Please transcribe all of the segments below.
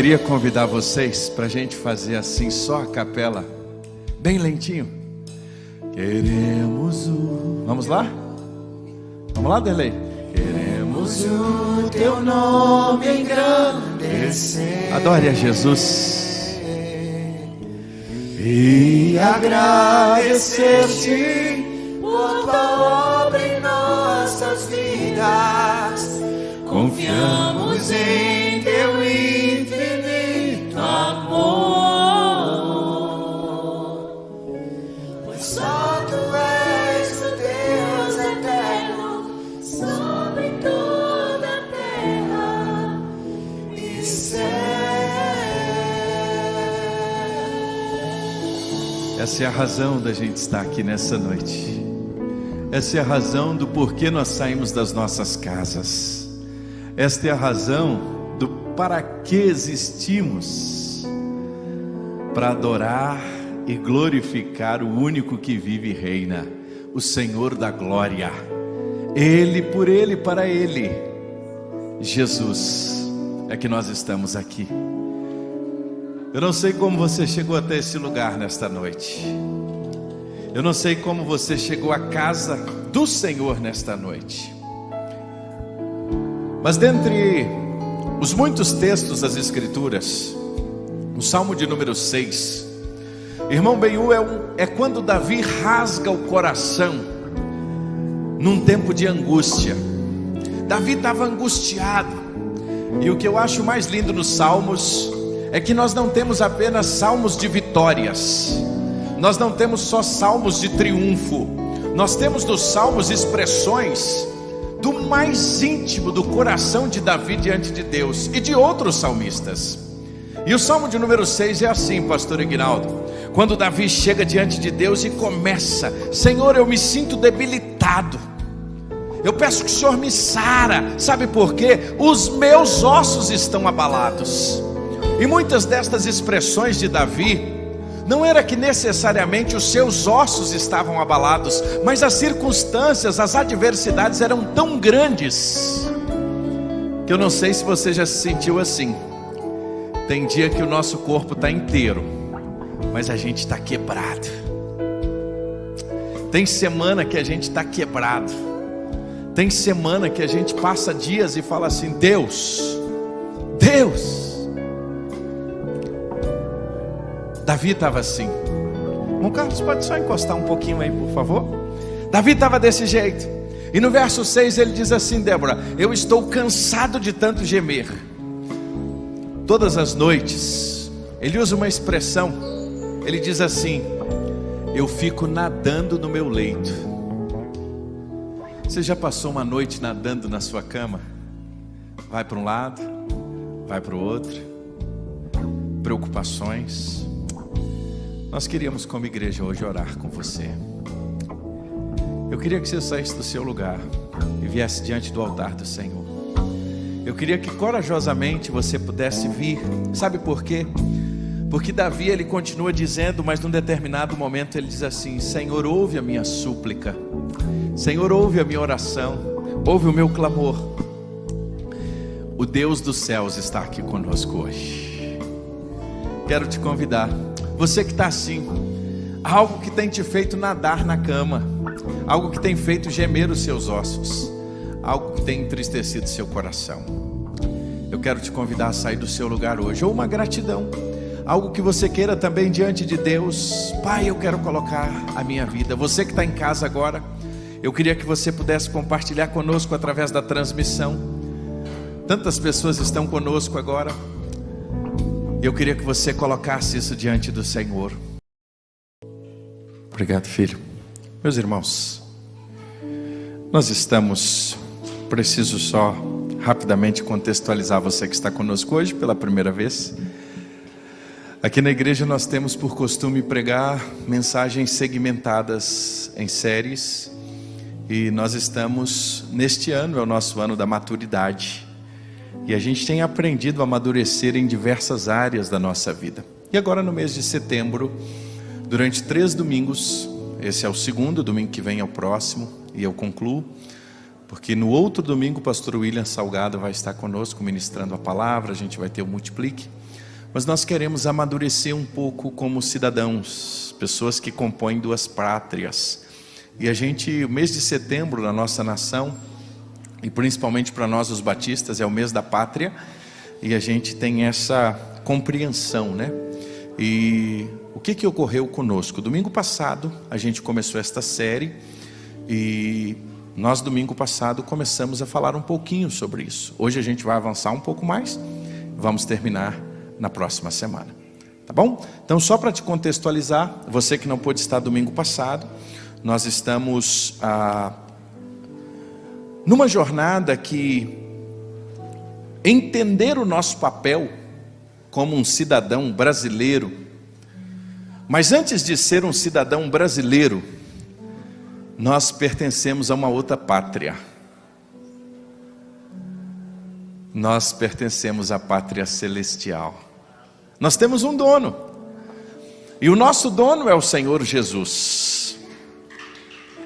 Queria convidar vocês para a gente fazer assim, só a capela, bem lentinho. Queremos o... Vamos lá? Vamos lá, Derlei? Queremos o teu nome engrandecer. Adore a Jesus e agradecer-te por tua obra em nossas vidas. Confiamos em teu infinito amor, pois só tu és o Deus eterno sobre toda a terra e céu. Essa é a razão da gente estar aqui nessa noite. Essa é a razão do porquê nós saímos das nossas casas. Esta é a razão do para que existimos, para adorar e glorificar o único que vive e reina, o Senhor da glória. Ele, por Ele, para Ele, Jesus, é que nós estamos aqui. Eu não sei como você chegou até esse lugar nesta noite. Eu não sei como você chegou à casa do Senhor nesta noite. Mas dentre os muitos textos das Escrituras, o Salmo de número 6, irmão Benhu, é quando Davi rasga o coração num tempo de angústia. Davi estava angustiado. E o que eu acho mais lindo nos Salmos é que nós não temos apenas salmos de vitórias, nós não temos só salmos de triunfo, nós temos nos Salmos expressões do mais íntimo do coração de Davi diante de Deus e de outros salmistas. E o Salmo de número 6 é assim, pastor Ignaldo, quando Davi chega diante de Deus e começa: Senhor, eu me sinto debilitado, eu peço que o Senhor me sara. Sabe por quê? Os meus ossos estão abalados. E muitas destas expressões de Davi não era que necessariamente os seus ossos estavam abalados, mas as circunstâncias, as adversidades eram tão grandes, que eu não sei se você já se sentiu assim. Tem dia que o nosso corpo está inteiro, mas a gente está quebrado. Tem semana que a gente está quebrado. Tem semana que a gente passa dias e fala assim: Deus. Davi estava assim. Irmão Carlos, pode só encostar um pouquinho aí, por favor? Davi estava desse jeito. E no verso 6 ele diz assim: Débora, eu estou cansado de tanto gemer. Todas as noites, ele usa uma expressão, ele diz assim: eu fico nadando no meu leito. Você já passou uma noite nadando na sua cama? Vai para um lado, vai para o outro, preocupações. Nós queríamos como igreja hoje orar com você. Eu queria que você saísse do seu lugar e viesse diante do altar do Senhor. Eu queria que corajosamente você pudesse vir. Sabe por quê? Porque Davi, ele continua dizendo, mas num determinado momento ele diz assim: Senhor, ouve a minha súplica, Senhor, ouve a minha oração, ouve o meu clamor. O Deus dos céus está aqui conosco hoje. Quero te convidar, você que está assim, algo que tem te feito nadar na cama, algo que tem feito gemer os seus ossos, algo que tem entristecido seu coração. Eu quero te convidar a sair do seu lugar hoje, ou uma gratidão, algo que você queira também diante de Deus. Pai, eu quero colocar a minha vida. Você que está em casa agora, eu queria que você pudesse compartilhar conosco através da transmissão. Tantas pessoas estão conosco agora. Eu queria que você colocasse isso diante do Senhor. Obrigado, filho. Meus irmãos, nós estamos... Preciso só rapidamente contextualizar você que está conosco hoje pela primeira vez. Aqui na igreja nós temos por costume pregar mensagens segmentadas em séries. E nós estamos, neste ano, é o nosso ano da maturidade. E a gente tem aprendido a amadurecer em diversas áreas da nossa vida. E agora no mês de setembro, durante 3 domingos, esse é o segundo, domingo que vem é o próximo, e eu concluo, porque no outro domingo o pastor William Salgado vai estar conosco ministrando a palavra, a gente vai ter o Multiplique. mas nós queremos amadurecer um pouco como cidadãos, pessoas que compõem duas pátrias. E o mês de setembro na nossa nação, e principalmente para nós os batistas, é o mês da pátria, e a gente tem essa compreensão, né? E o que ocorreu conosco? Domingo passado a gente começou esta série, e nós domingo passado começamos a falar um pouquinho sobre isso. Hoje a gente vai avançar um pouco mais, vamos terminar na próxima semana, tá bom? Então, só para te contextualizar, você que não pôde estar domingo passado, nós estamos numa jornada que entender o nosso papel como um cidadão brasileiro, mas antes de ser um cidadão brasileiro, nós pertencemos a uma outra pátria. Nós pertencemos à pátria celestial. Nós temos um dono, e o nosso dono é o Senhor Jesus.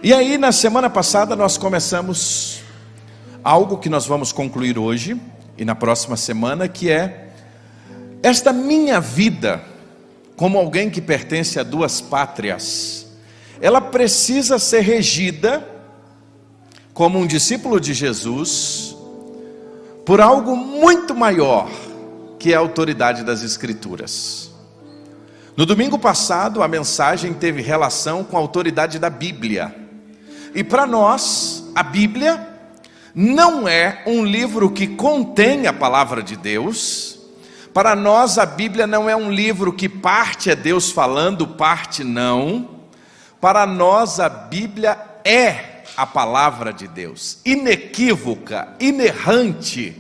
E aí na semana passada nós começamos algo que nós vamos concluir hoje e na próxima semana, que é esta minha vida como alguém que pertence a duas pátrias. Ela precisa ser regida como um discípulo de Jesus por algo muito maior, que é a autoridade das Escrituras. No domingo passado, a mensagem teve relação com a autoridade da Bíblia. E para nós, a Bíblia não é um livro que contém a palavra de Deus. Para nós, a Bíblia não é um livro que parte é Deus falando, parte não. Para nós, a Bíblia é a palavra de Deus, inequívoca, inerrante.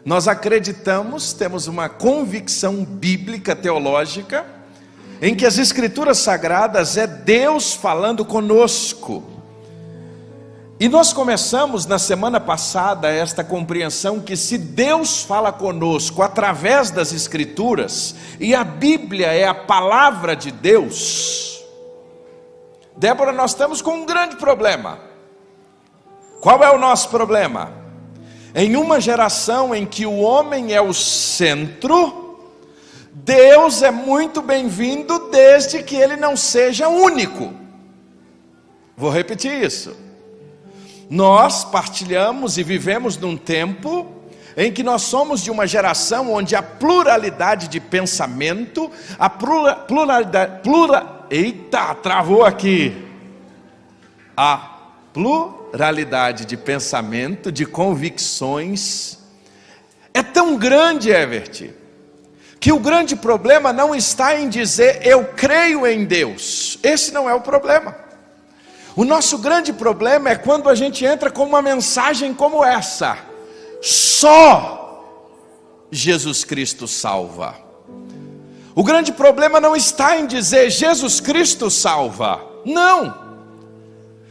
Nós acreditamos, temos uma convicção bíblica, teológica, em que as Escrituras Sagradas é Deus falando conosco. E nós começamos na semana passada esta compreensão que se Deus fala conosco através das Escrituras, e a Bíblia é a palavra de Deus, Débora, nós estamos com um grande problema. Qual é o nosso problema? Em uma geração em que o homem é o centro, Deus é muito bem-vindo desde que ele não seja único. Vou repetir isso. Nós partilhamos e vivemos num tempo em que nós somos de uma geração onde a pluralidade de pensamento, a travou aqui. A pluralidade de pensamento, de convicções, é tão grande, Evert, que o grande problema não está em dizer eu creio em Deus. Esse não é o problema. O nosso grande problema é quando a gente entra com uma mensagem como essa: só Jesus Cristo salva. O grande problema não está em dizer Jesus Cristo salva. Não.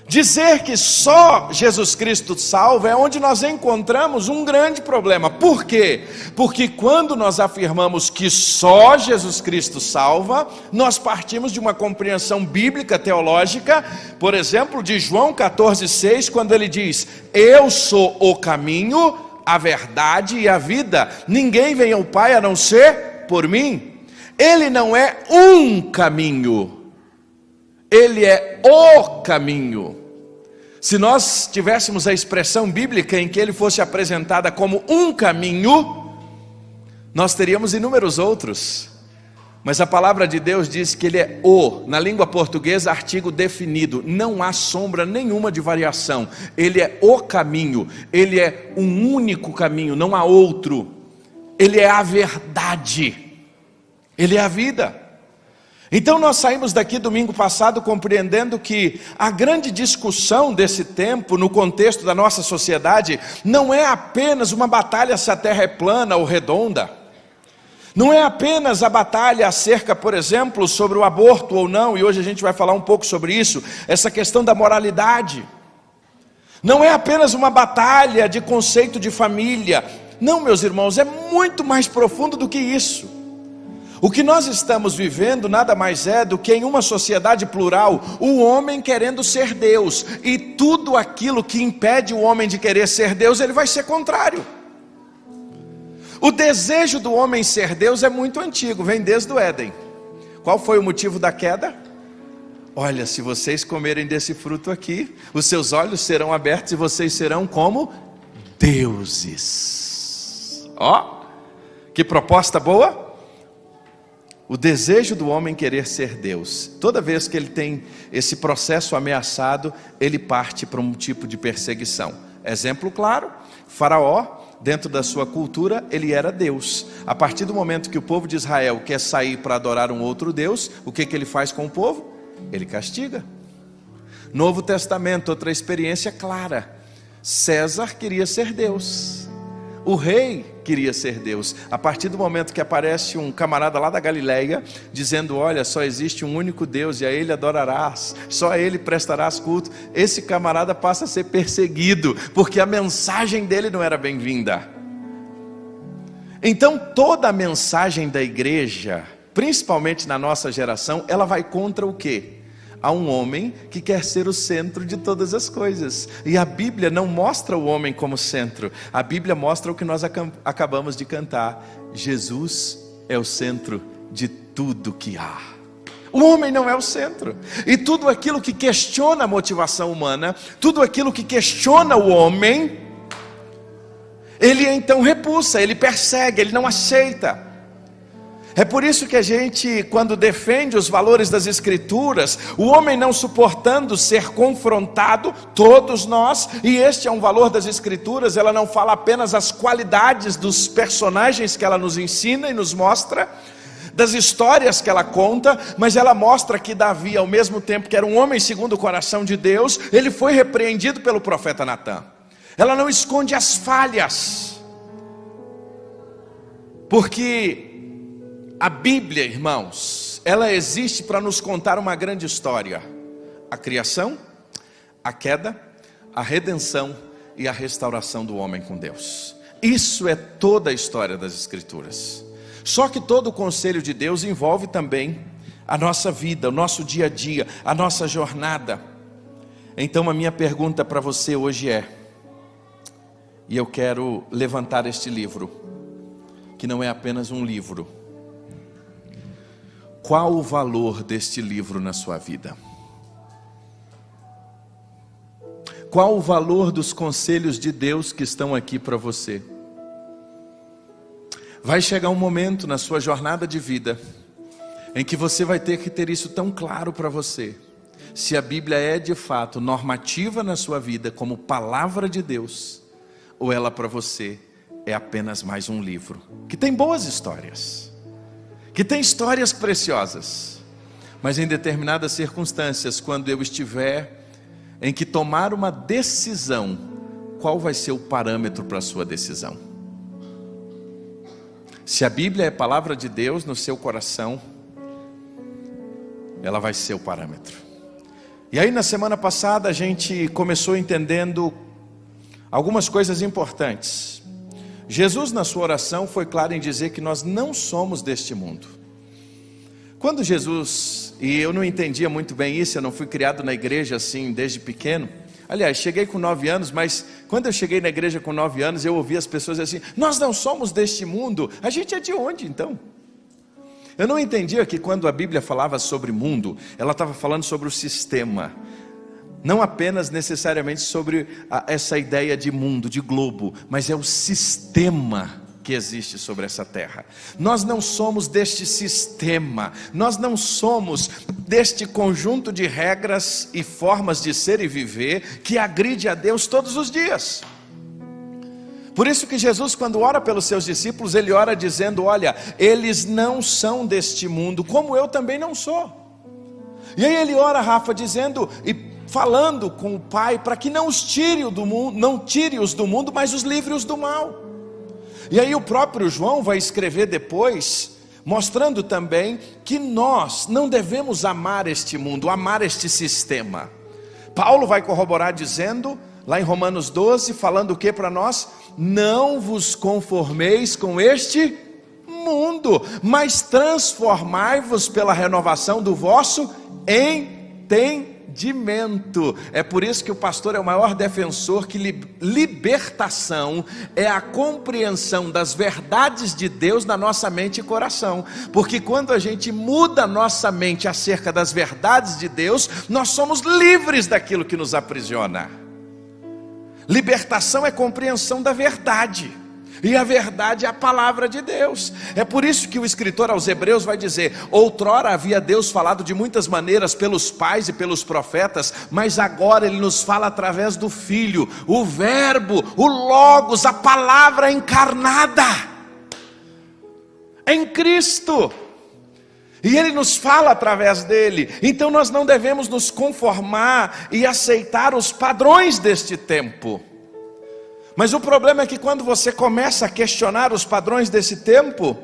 Dizer que só Jesus Cristo salva é onde nós encontramos um grande problema. Por quê? Porque quando nós afirmamos que só Jesus Cristo salva, nós partimos de uma compreensão bíblica, teológica, por exemplo, de João 14,6, quando ele diz: eu sou o caminho, a verdade e a vida. Ninguém vem ao Pai a não ser por mim. Ele não é um caminho, ele é o caminho. Se nós tivéssemos a expressão bíblica em que ele fosse apresentada como um caminho, nós teríamos inúmeros outros. Mas a palavra de Deus diz que ele é o, na língua portuguesa, artigo definido. Não há sombra nenhuma de variação. Ele é o caminho, ele é um único caminho, não há outro. Ele é a verdade. Ele é a vida. Então nós saímos daqui domingo passado compreendendo que a grande discussão desse tempo, no contexto da nossa sociedade, não é apenas uma batalha se a terra é plana ou redonda. Não é apenas a batalha acerca, por exemplo, sobre o aborto ou não, e hoje a gente vai falar um pouco sobre isso, essa questão da moralidade. Não é apenas uma batalha de conceito de família. Não, meus irmãos, é muito mais profundo do que isso. O que nós estamos vivendo nada mais é do que em uma sociedade plural, o homem querendo ser Deus, e tudo aquilo que impede o homem de querer ser Deus, ele vai ser contrário. O desejo do homem ser Deus é muito antigo, vem desde o Éden. Qual foi o motivo da queda? Olha, se vocês comerem desse fruto aqui, os seus olhos serão abertos e vocês serão como deuses. Ó, que proposta boa! O desejo do homem querer ser Deus. Toda vez que ele tem esse processo ameaçado, ele parte para um tipo de perseguição. Exemplo claro, Faraó, dentro da sua cultura, ele era Deus. A partir do momento que o povo de Israel quer sair para adorar um outro Deus, o que ele faz com o povo? Ele castiga. Novo Testamento, outra experiência clara. César queria ser Deus. O rei queria ser Deus. A partir do momento que aparece um camarada lá da Galileia, dizendo, olha, só existe um único Deus e a ele adorarás, só a ele prestarás culto, esse camarada passa a ser perseguido, porque a mensagem dele não era bem-vinda. Então toda a mensagem da igreja, principalmente na nossa geração, ela vai contra o quê? Há um homem que quer ser o centro de todas as coisas. E a Bíblia não mostra o homem como centro. A Bíblia mostra o que nós acabamos de cantar. Jesus é o centro de tudo que há. O homem não é o centro. E tudo aquilo que questiona a motivação humana, tudo aquilo que questiona o homem, ele então repulsa, ele persegue, ele não aceita. É por isso que a gente, quando defende os valores das Escrituras, o homem não suportando ser confrontado, todos nós, e este é um valor das Escrituras, ela não fala apenas as qualidades dos personagens que ela nos ensina e nos mostra, das histórias que ela conta, mas ela mostra que Davi, ao mesmo tempo que era um homem segundo o coração de Deus, ele foi repreendido pelo profeta Natã. Ela não esconde as falhas, porque a Bíblia, irmãos, ela existe para nos contar uma grande história: a criação, a queda, a redenção e a restauração do homem com Deus. Isso é toda a história das Escrituras. Só que todo o conselho de Deus envolve também a nossa vida, o nosso dia a dia, a nossa jornada. Então a minha pergunta para você hoje é, e eu quero levantar este livro, que não é apenas um livro. Qual o valor deste livro na sua vida? Qual o valor dos conselhos de Deus que estão aqui para você? Vai chegar um momento na sua jornada de vida em que você vai ter que ter isso tão claro para você. Se a Bíblia é de fato normativa na sua vida como palavra de Deus, ou ela para você é apenas mais um livro que tem boas histórias, que tem histórias preciosas, mas em determinadas circunstâncias, quando eu estiver em que tomar uma decisão, qual vai ser o parâmetro para a sua decisão? Se a Bíblia é palavra de Deus no seu coração, ela vai ser o parâmetro. E aí na semana passada a gente começou entendendo algumas coisas importantes. Jesus, na sua oração, foi claro em dizer que nós não somos deste mundo. Quando Jesus, e eu não entendia muito bem isso, eu não fui criado na igreja assim desde pequeno. Aliás, cheguei com 9 anos, mas quando eu cheguei na igreja com 9 anos, eu ouvi as pessoas assim, nós não somos deste mundo, a gente é de onde então? Eu não entendia que quando a Bíblia falava sobre mundo, ela estava falando sobre o sistema. Não apenas necessariamente sobre essa ideia de mundo, de globo, mas é o sistema que existe sobre essa terra. Nós não somos deste sistema, nós não somos deste conjunto de regras e formas de ser e viver que agride a Deus todos os dias. Por isso que Jesus, quando ora pelos seus discípulos, ele ora dizendo, olha, eles não são deste mundo, como eu também não sou. E aí ele ora, Rafa, dizendo e falando com o Pai para que não os tire do mundo, não tire-os do mundo, mas os livre-os do mal. E aí o próprio João vai escrever depois, mostrando também que nós não devemos amar este mundo, amar este sistema. Paulo vai corroborar dizendo, lá em Romanos 12, falando o que para nós? Não vos conformeis com este mundo, mas transformai-vos pela renovação do vosso entendimento. entendimento. É por isso que o pastor é o maior defensor que libertação é a compreensão das verdades de Deus na nossa mente e coração. Porque quando a gente muda a nossa mente acerca das verdades de Deus, nós somos livres daquilo que nos aprisiona. Libertação é compreensão da verdade. E a verdade é a palavra de Deus. É por isso que o escritor aos Hebreus vai dizer: outrora havia Deus falado de muitas maneiras pelos pais e pelos profetas, mas agora Ele nos fala através do Filho, o Verbo, o Logos, a palavra encarnada em Cristo. E Ele nos fala através dele. Então nós não devemos nos conformar e aceitar os padrões deste tempo. Mas o problema é que quando você começa a questionar os padrões desse tempo,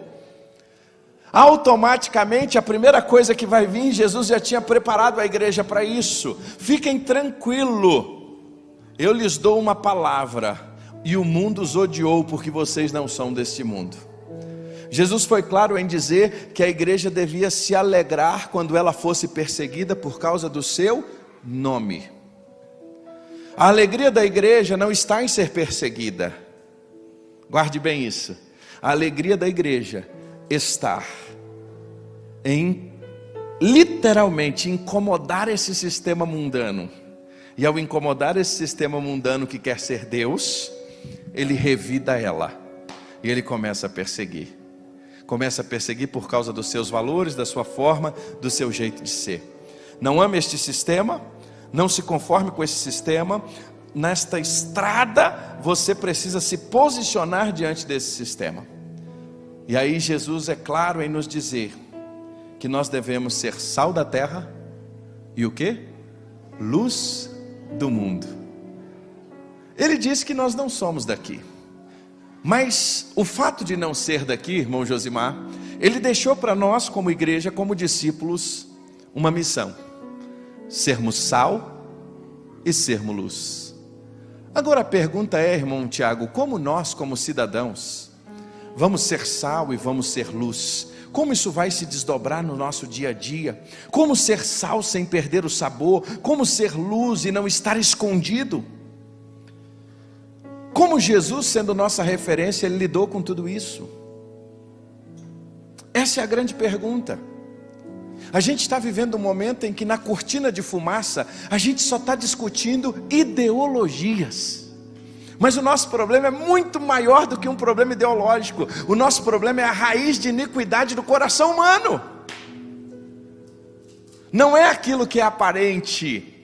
automaticamente a primeira coisa que vai vir, Jesus já tinha preparado a igreja para isso. Fiquem tranquilos, eu lhes dou uma palavra, e o mundo os odiou porque vocês não são deste mundo. Jesus foi claro em dizer que a igreja devia se alegrar quando ela fosse perseguida por causa do seu nome. A alegria da igreja não está em ser perseguida. Guarde bem isso. A alegria da igreja está em literalmente incomodar esse sistema mundano. E ao incomodar esse sistema mundano que quer ser Deus, ele revida ela. E ele começa a perseguir. Começa a perseguir por causa dos seus valores, da sua forma, do seu jeito de ser. Não ame este sistema. Não se conforme com esse sistema. Nesta estrada você precisa se posicionar diante desse sistema. E aí Jesus é claro em nos dizer que nós devemos ser sal da terra e o quê? Luz do mundo. Ele diz que nós não somos daqui. Mas o fato de não ser daqui, irmão Josimar, ele deixou para nós como igreja, como discípulos, uma missão: sermos sal e sermos luz. Agora a pergunta é, irmão Tiago, como nós como cidadãos vamos ser sal e vamos ser luz? Como isso vai se desdobrar no nosso dia a dia? Como ser sal sem perder o sabor? Como ser luz e não estar escondido? Como Jesus, sendo nossa referência, Ele lidou com tudo isso? Essa é a grande pergunta. A gente está vivendo um momento em que na cortina de fumaça a gente só está discutindo ideologias. Mas o nosso problema é muito maior do que um problema ideológico. O nosso problema é a raiz de iniquidade do coração humano. Não é aquilo que é aparente.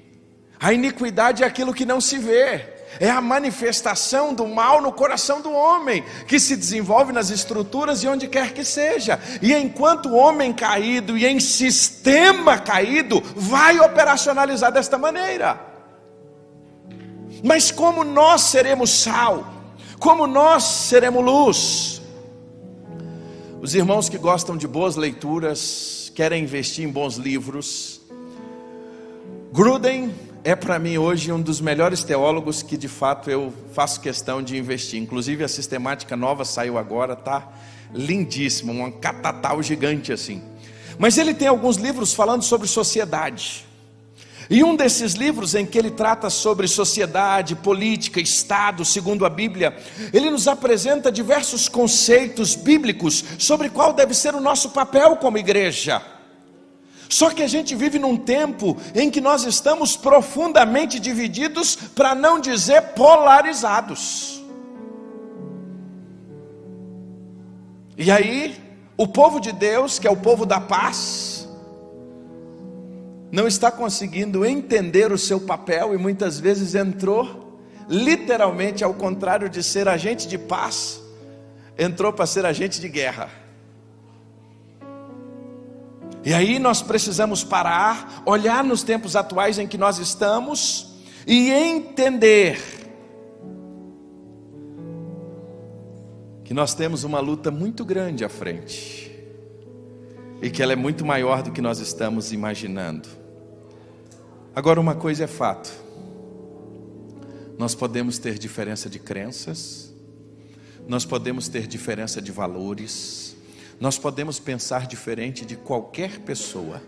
A iniquidade é aquilo que não se vê. É a manifestação do mal no coração do homem, que se desenvolve nas estruturas e onde quer que seja. E enquanto o homem caído e em sistema caído vai operacionalizar desta maneira. Mas como nós seremos sal? Como nós seremos luz? Os irmãos que gostam de boas leituras, querem investir em bons livros, Gruden é para mim hoje um dos melhores teólogos que de fato eu faço questão de investir. Inclusive a sistemática nova saiu agora, tá lindíssimo, um catatal gigante assim. Mas ele tem alguns livros falando sobre sociedade. E um desses livros em que ele trata sobre sociedade, política, Estado, segundo a Bíblia, ele nos apresenta diversos conceitos bíblicos sobre qual deve ser o nosso papel como igreja. Só que a gente vive num tempo em que nós estamos profundamente divididos, para não dizer polarizados. E aí, o povo de Deus, que é o povo da paz, não está conseguindo entender o seu papel e muitas vezes entrou, literalmente ao contrário de ser agente de paz, entrou para ser agente de guerra. E aí nós precisamos parar, olhar nos tempos atuais em que nós estamos e entender que nós temos uma luta muito grande à frente e que ela é muito maior do que nós estamos imaginando. Agora uma coisa é fato: nós podemos ter diferença de crenças, nós podemos ter diferença de valores, nós podemos pensar diferente de qualquer pessoa.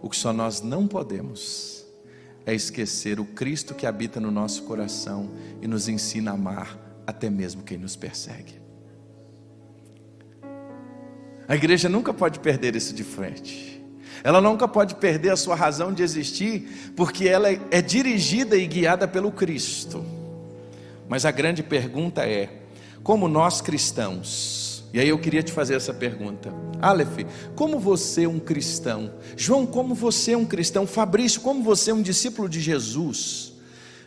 O que só nós não podemos é esquecer o Cristo que habita no nosso coração e nos ensina a amar até mesmo quem nos persegue. A igreja nunca pode perder isso de frente. Ela nunca pode perder a sua razão de existir, porque ela é dirigida e guiada pelo Cristo. Mas a grande pergunta é, como nós cristãos, e aí eu queria te fazer essa pergunta: Aleph, como você é um cristão? João, como você é um cristão? Fabrício, como você é um discípulo de Jesus?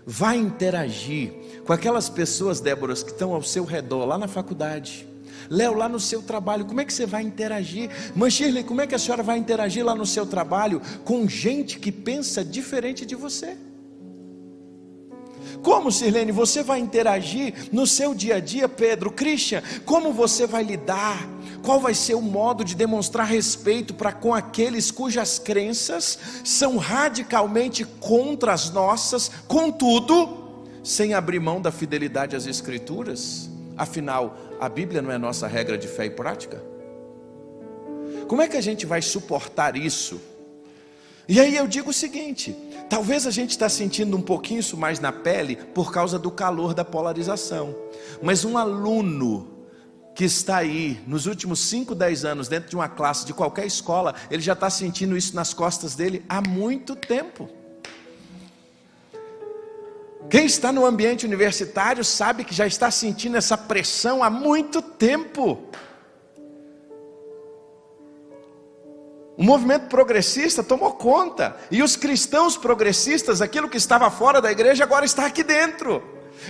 Vai interagir com aquelas pessoas, Débora, que estão ao seu redor, lá na faculdade. Léo, lá no seu trabalho, como é que você vai interagir? Mãe Shirley, como é que a senhora vai interagir lá no seu trabalho com gente que pensa diferente de você? Como, Sirlene, você vai interagir no seu dia a dia? Pedro, Christian, como você vai lidar? Qual vai ser o modo de demonstrar respeito para com aqueles cujas crenças são radicalmente contra as nossas, contudo, sem abrir mão da fidelidade às Escrituras? Afinal, a Bíblia não é nossa regra de fé e prática? Como é que a gente vai suportar isso? E aí eu digo o seguinte: talvez a gente está sentindo um pouquinho isso mais na pele por causa do calor da polarização. Mas um aluno que está aí nos últimos 5, 10 anos dentro de uma classe de qualquer escola, ele já está sentindo isso nas costas dele há muito tempo. Quem está no ambiente universitário sabe que já está sentindo essa pressão há muito tempo. O movimento progressista tomou conta, e os cristãos progressistas, aquilo que estava fora da igreja, agora está aqui dentro.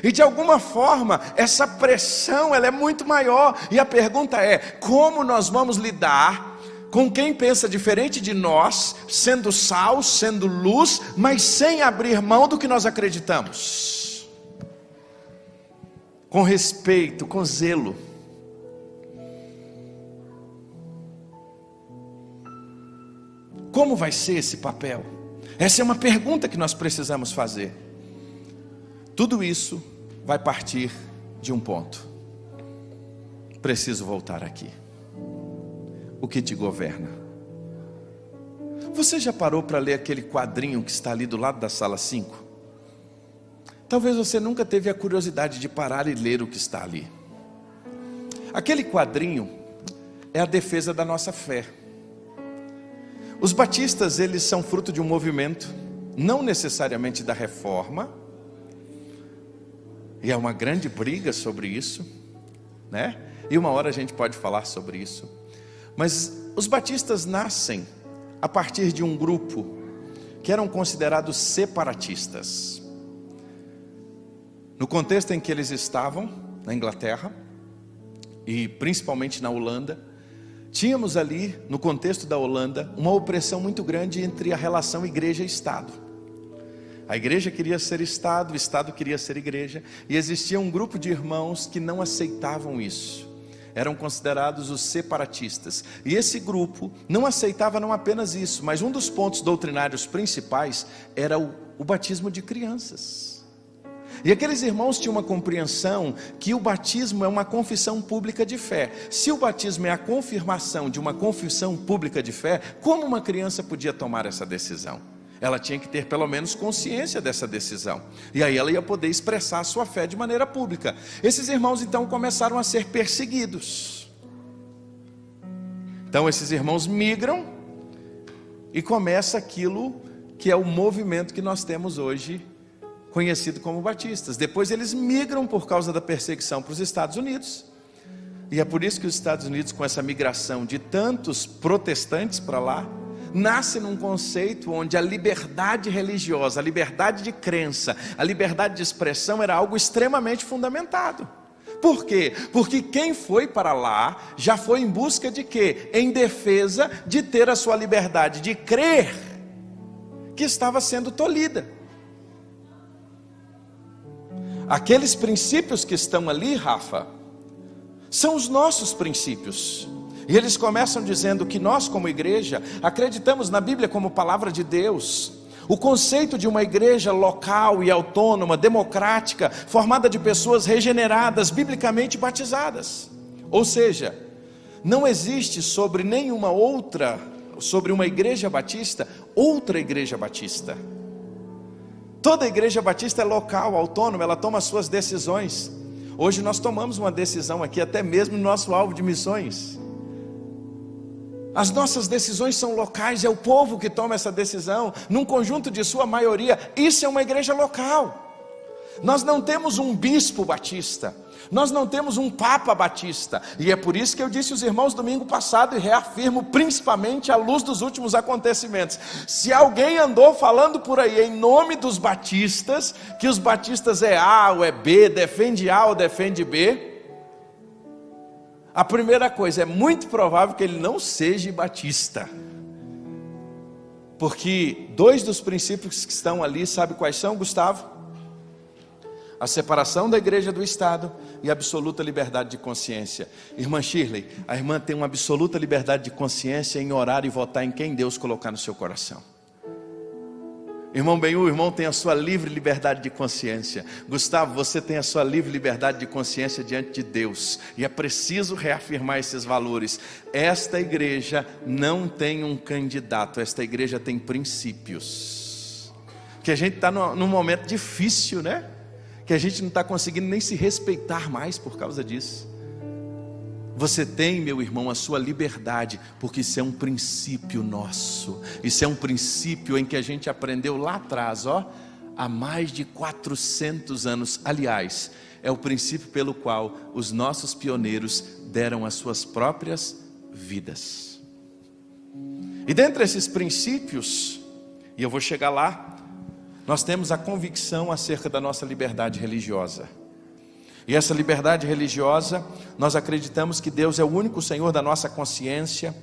E de alguma forma, essa pressão ela é muito maior. E a pergunta é, como nós vamos lidar com quem pensa diferente de nós, sendo sal, sendo luz, mas sem abrir mão do que nós acreditamos? Com respeito, com zelo. Como vai ser esse papel? Essa é uma pergunta que nós precisamos fazer. Tudo isso vai partir de um ponto. Preciso voltar aqui. O que te governa? Você já parou para ler aquele quadrinho que está ali do lado da sala 5? Talvez você nunca teve a curiosidade de parar e ler o que está ali. Aquele quadrinho é a defesa da nossa fé. Os batistas, eles são fruto de um movimento, não necessariamente da reforma, e é uma grande briga sobre isso, né? E uma hora a gente pode falar sobre isso. Mas os batistas nascem a partir de um grupo que eram considerados separatistas. No contexto em que eles estavam, na Inglaterra, e principalmente na Holanda, tínhamos ali, no contexto da Holanda, uma opressão muito grande entre a relação igreja e Estado. A igreja queria ser Estado, o Estado queria ser igreja, e existia um grupo de irmãos que não aceitavam isso. Eram considerados os separatistas. E esse grupo não aceitava não apenas isso, mas um dos pontos doutrinários principais era o batismo de crianças. E aqueles irmãos tinham uma compreensão que o batismo é uma confissão pública de fé. Se o batismo é a confirmação de uma confissão pública de fé, como uma criança podia tomar essa decisão? Ela tinha que ter pelo menos consciência dessa decisão. E aí ela ia poder expressar a sua fé de maneira pública. Esses irmãos então começaram a ser perseguidos. Então esses irmãos migram e começa aquilo que é o movimento que nós temos hoje, conhecido como batistas. Depois eles migram por causa da perseguição para os Estados Unidos. E é por isso que os Estados Unidos, com essa migração de tantos protestantes para lá, nasce num conceito onde a liberdade religiosa, a liberdade de crença, a liberdade de expressão era algo extremamente fundamentado. Por quê? Porque quem foi para lá já foi em busca de quê? Em defesa de ter a sua liberdade de crer que estava sendo tolhida. Aqueles princípios que estão ali, Rafa, são os nossos princípios. E eles começam dizendo que nós, como igreja, acreditamos na Bíblia como palavra de Deus. O conceito de uma igreja local e autônoma, democrática, formada de pessoas regeneradas, biblicamente batizadas. Ou seja, não existe sobre nenhuma outra, sobre uma igreja batista, outra igreja batista. Toda igreja batista é local, autônoma, ela toma as suas decisões. Hoje nós tomamos uma decisão aqui, até mesmo no nosso alvo de missões. As nossas decisões são locais, é o povo que toma essa decisão, num conjunto de sua maioria. Isso é uma igreja local. Nós não temos um bispo batista, nós não temos um papa batista, e é por isso que eu disse aos irmãos domingo passado, e reafirmo principalmente à luz dos últimos acontecimentos: se alguém andou falando por aí em nome dos batistas, que os batistas é A ou é B, defende A ou defende B, a primeira coisa, é muito provável que ele não seja batista, porque dois dos princípios que estão ali, sabe quais são, Gustavo? A separação da igreja do Estado e a absoluta liberdade de consciência. Irmã Shirley, a irmã tem uma absoluta liberdade de consciência em orar e votar em quem Deus colocar no seu coração. Irmão Benhu, o irmão tem a sua livre liberdade de consciência. Gustavo, você tem a sua livre liberdade de consciência diante de Deus. E é preciso reafirmar esses valores. Esta igreja não tem um candidato, esta igreja tem princípios. Que a gente está num momento difícil, né? Que a gente não está conseguindo nem se respeitar mais por causa disso. Você tem, meu irmão, a sua liberdade, porque isso é um princípio nosso. Isso é um princípio em que a gente aprendeu lá atrás, há mais de 400 anos. Aliás, é o princípio pelo qual os nossos pioneiros deram as suas próprias vidas. E dentre esses princípios, e eu vou chegar lá, nós temos a convicção acerca da nossa liberdade religiosa. E essa liberdade religiosa, nós acreditamos que Deus é o único Senhor da nossa consciência.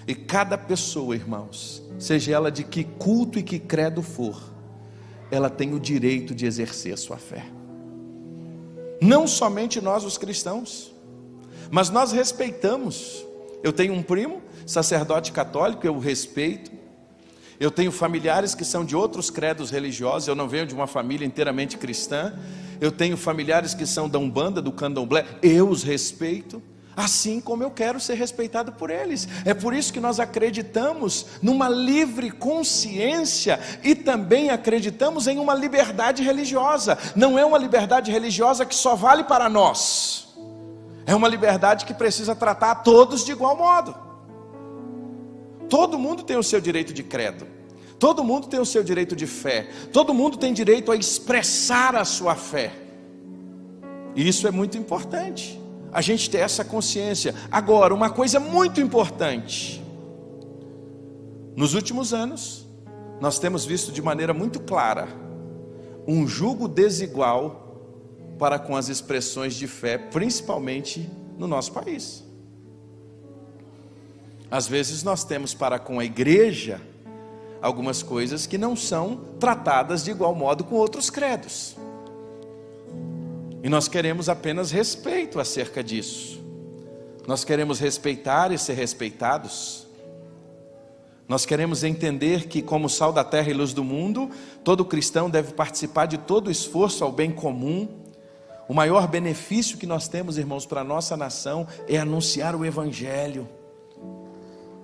E cada pessoa, irmãos, seja ela de que culto e que credo for, ela tem o direito de exercer a sua fé. Não somente nós os cristãos, mas nós respeitamos. Eu tenho um primo, sacerdote católico, eu o respeito. Eu tenho familiares que são de outros credos religiosos, eu não venho de uma família inteiramente cristã. Eu tenho familiares que são da Umbanda, do Candomblé, eu os respeito, assim como eu quero ser respeitado por eles. É por isso que nós acreditamos numa livre consciência e também acreditamos em uma liberdade religiosa. Não é uma liberdade religiosa que só vale para nós, é uma liberdade que precisa tratar a todos de igual modo. Todo mundo tem o seu direito de credo, todo mundo tem o seu direito de fé, todo mundo tem direito a expressar a sua fé. E isso é muito importante, a gente ter essa consciência. Agora, uma coisa muito importante: nos últimos anos, nós temos visto de maneira muito clara um julgo desigual para com as expressões de fé, principalmente no nosso país. Às vezes nós temos para com a igreja algumas coisas que não são tratadas de igual modo com outros credos. E nós queremos apenas respeito acerca disso. Nós queremos respeitar e ser respeitados. Nós queremos entender que, como sal da terra e luz do mundo, todo cristão deve participar de todo o esforço ao bem comum. O maior benefício que nós temos, irmãos, para a nossa nação é anunciar o Evangelho.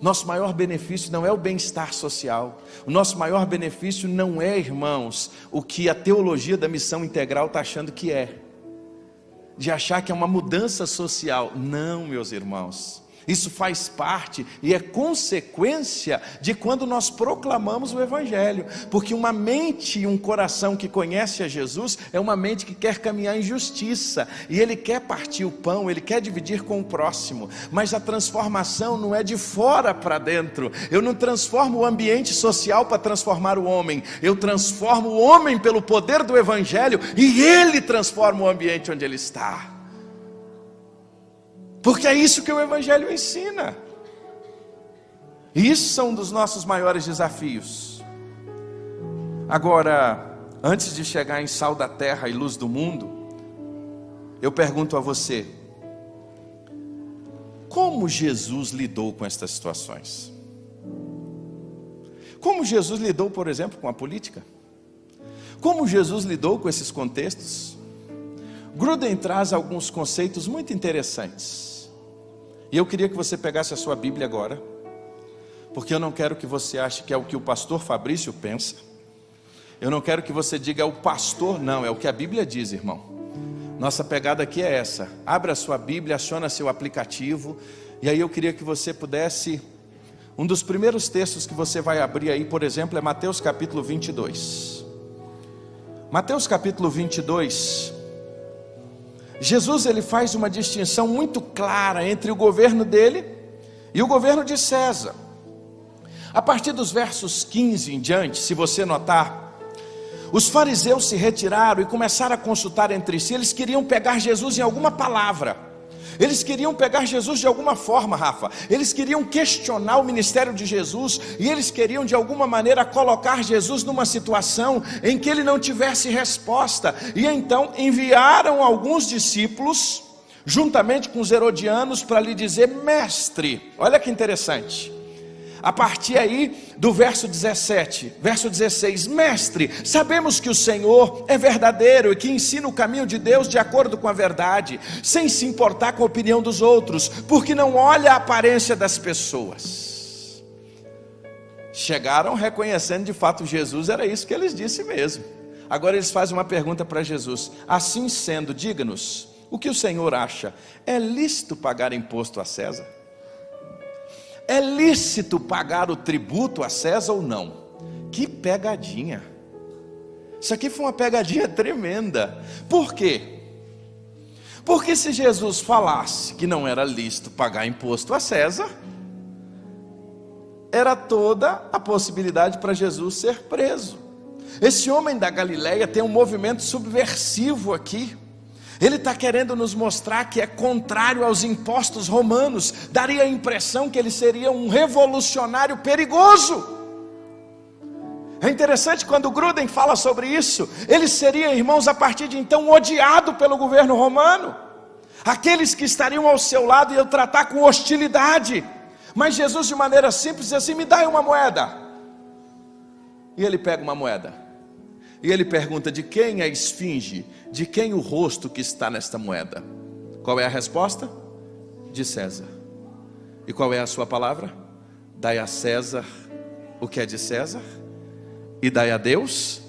Nosso maior benefício não é o bem-estar social. O nosso maior benefício não é, irmãos, o que a teologia da missão integral está achando que é, de achar que é uma mudança social. Não, meus irmãos, isso faz parte e é consequência de quando nós proclamamos o Evangelho. Porque uma mente e um coração que conhece a Jesus é uma mente que quer caminhar em justiça, e ele quer partir o pão, ele quer dividir com o próximo. Mas a transformação não é de fora para dentro. Eu não transformo o ambiente social para transformar o homem, eu transformo o homem pelo poder do Evangelho, e ele transforma o ambiente onde ele está. Porque é isso que o Evangelho ensina. E isso são um dos nossos maiores desafios. Agora, antes de chegar em sal da terra e luz do mundo, eu pergunto a você: como Jesus lidou com estas situações? Como Jesus lidou, por exemplo, com a política? Como Jesus lidou com esses contextos? Gruden traz alguns conceitos muito interessantes. E eu queria que você pegasse a sua Bíblia agora, Porque eu não quero que você ache que é o que o pastor Fabrício pensa. Eu não quero que você diga é o pastor, não, é o que a Bíblia diz, irmão. Nossa pegada aqui é essa. Abra a sua Bíblia, aciona seu aplicativo. E aí eu queria que você pudesse... Um dos primeiros textos que você vai abrir aí, por exemplo, é Mateus capítulo 22. Mateus capítulo 22. Jesus, ele faz uma distinção muito clara entre o governo dele e o governo de César. A partir dos versos 15 em diante, se você notar, os fariseus se retiraram e começaram a consultar entre si. Eles queriam pegar Jesus em alguma palavra. Eles queriam pegar Jesus de alguma forma, Rafa. Eles queriam questionar o ministério de Jesus. E eles queriam de alguma maneira colocar Jesus numa situação em que ele não tivesse resposta. E então enviaram alguns discípulos, juntamente com os herodianos, para lhe dizer: mestre, olha que interessante. A partir aí do verso 17, verso 16, mestre, sabemos que o Senhor é verdadeiro e que ensina o caminho de Deus de acordo com a verdade, sem se importar com a opinião dos outros, porque não olha a aparência das pessoas. Chegaram reconhecendo de fato Jesus, era isso que eles disseram mesmo. Agora eles fazem uma pergunta para Jesus: assim sendo, diga-nos, o que o Senhor acha? É lícito pagar imposto a César? É lícito pagar o tributo a César ou não? Que pegadinha. Isso aqui foi uma pegadinha tremenda. Por quê? Porque se Jesus falasse que não era lícito pagar imposto a César, era toda a possibilidade para Jesus ser preso. Esse homem da Galileia tem um movimento subversivo aqui. Ele está querendo nos mostrar que é contrário aos impostos romanos. Daria a impressão que ele seria um revolucionário perigoso. É interessante quando Gruden fala sobre isso. Ele seria, irmãos, a partir de então odiado pelo governo romano. Aqueles que estariam ao seu lado iam tratar com hostilidade. Mas Jesus, de maneira simples, diz assim: me dá aí uma moeda. E ele pega uma moeda. E ele pergunta: de quem é a esfinge? De quem o rosto que está nesta moeda? Qual é a resposta? De César. E qual é a sua palavra? Dai a César o que é de César, e dai a Deus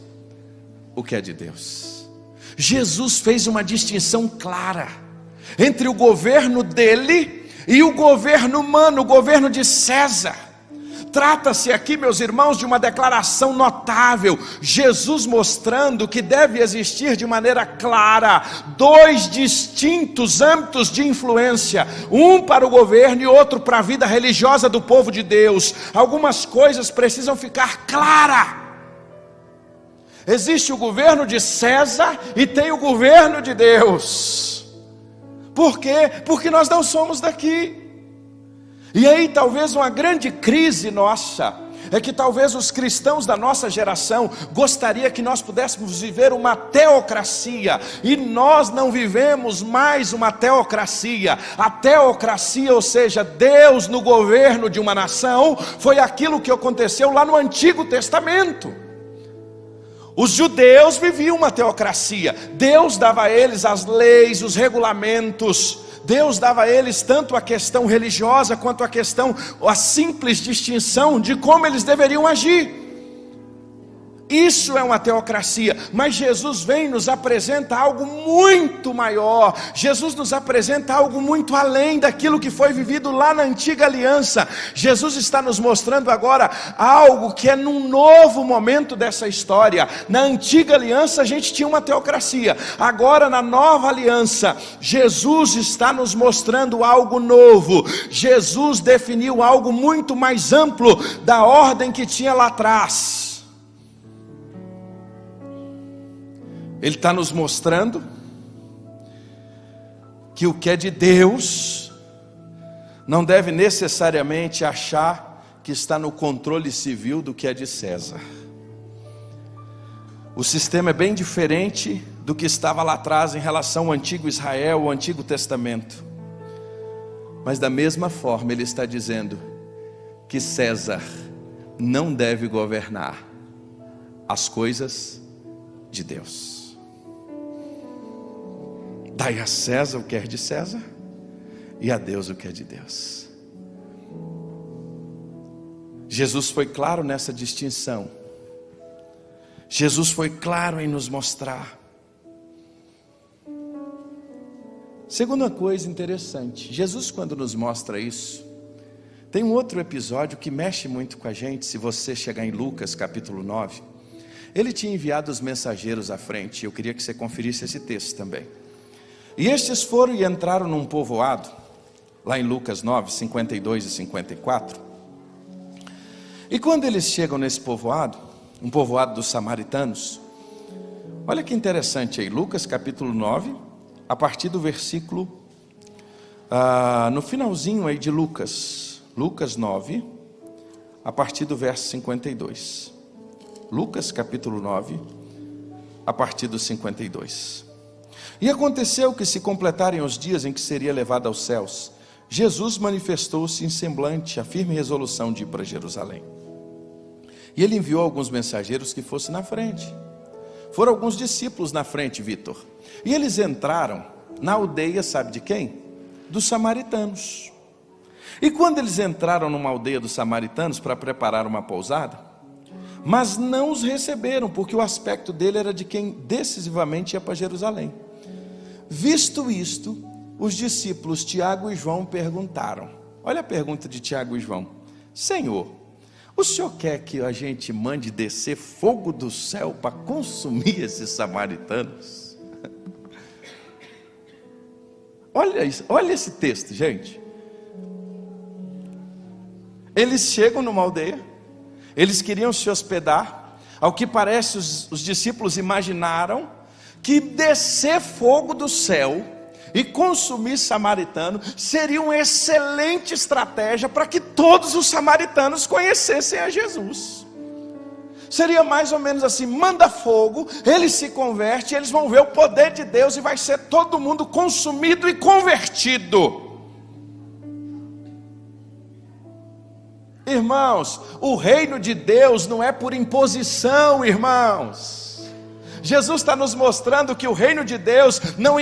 o que é de Deus. Jesus fez uma distinção clara entre o governo dele e o governo humano, o governo de César. Trata-se aqui, meus irmãos, de uma declaração notável. Jesus mostrando que deve existir de maneira clara dois distintos âmbitos de influência, um para o governo e outro para a vida religiosa do povo de Deus. Algumas coisas precisam ficar claras. Existe o governo de César e tem o governo de Deus. Por quê? Porque nós não somos daqui. E aí talvez uma grande crise nossa é que talvez os cristãos da nossa geração gostaria que nós pudéssemos viver uma teocracia, e nós não vivemos mais uma teocracia. A teocracia, ou seja, Deus no governo de uma nação, foi aquilo que aconteceu lá no Antigo Testamento. Os judeus viviam uma teocracia. Deus dava a eles as leis, os regulamentos. Deus dava a eles tanto a questão religiosa quanto a simples distinção de como eles deveriam agir. Isso é uma teocracia, mas Jesus vem e nos apresenta algo muito maior. Jesus nos apresenta algo muito além daquilo que foi vivido lá na antiga aliança. Jesus está nos mostrando agora algo que é num novo momento dessa história. Na antiga aliança a gente tinha uma teocracia, agora na nova aliança, Jesus está nos mostrando algo novo. Jesus definiu algo muito mais amplo da ordem que tinha lá atrás. Ele está nos mostrando que o que é de Deus não deve necessariamente achar que está no controle civil do que é de César. O sistema é bem diferente do que estava lá atrás em relação ao antigo Israel, ao Antigo Testamento. Mas da mesma forma ele está dizendo que César não deve governar as coisas de Deus. Dai a César o que é de César e a Deus o que é de Deus. Jesus foi claro nessa distinção. Jesus foi claro em nos mostrar. Segunda coisa interessante, Jesus, quando nos mostra isso, tem um outro episódio que mexe muito com a gente. Se você chegar em Lucas capítulo 9, ele tinha enviado os mensageiros à frente. Eu queria que você conferisse esse texto também. E estes foram e entraram num povoado, lá em Lucas 9, 52 e 54. E quando eles chegam nesse povoado, um povoado dos samaritanos, olha que interessante aí, Lucas capítulo 9, a partir do versículo, no finalzinho aí de Lucas 9, a partir do verso 52. Lucas capítulo 9, a partir do 52. E aconteceu que, se completarem os dias em que seria levado aos céus, Jesus manifestou-se em semblante a firme resolução de ir para Jerusalém. E ele enviou alguns mensageiros que fossem na frente. Foram alguns discípulos na frente, Vitor. E eles entraram na aldeia, sabe de quem? Dos samaritanos. E quando eles entraram numa aldeia dos samaritanos para preparar uma pousada, mas não os receberam, porque o aspecto dele era de quem decisivamente ia para Jerusalém. Visto isto, os discípulos Tiago e João perguntaram. Olha a pergunta de Tiago e João: Senhor, o Senhor quer que a gente mande descer fogo do céu para consumir esses samaritanos? Olha isso, olha esse texto, gente. Eles chegam numa aldeia, eles queriam se hospedar. Ao que parece, os discípulos imaginaram que descer fogo do céu e consumir samaritano seria uma excelente estratégia para que todos os samaritanos conhecessem a Jesus. Seria mais ou menos assim: manda fogo, eles se convertem, eles vão ver o poder de Deus e vai ser todo mundo consumido e convertido. Irmãos, o reino de Deus não é por imposição, irmãos. Jesus está nos mostrando que o reino de Deus não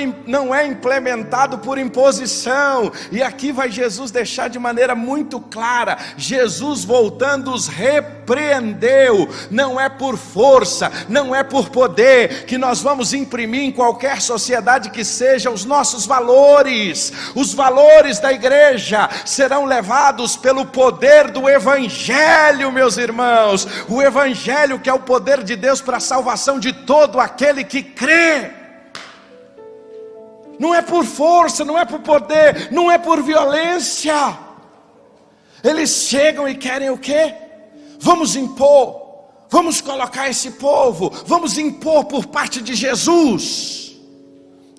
é implementado por imposição. E aqui vai Jesus deixar de maneira muito clara. Jesus, voltando, os repreendeu. Não é por força, não é por poder que nós vamos imprimir em qualquer sociedade que seja os nossos valores. Os valores da igreja serão levados pelo poder do Evangelho, meus irmãos. O Evangelho, que é o poder de Deus para a salvação de todo aquele que crê. Não é por força, não é por poder, não é por violência. Eles chegam e querem o quê? Vamos impor, vamos colocar esse povo, vamos impor por parte de Jesus.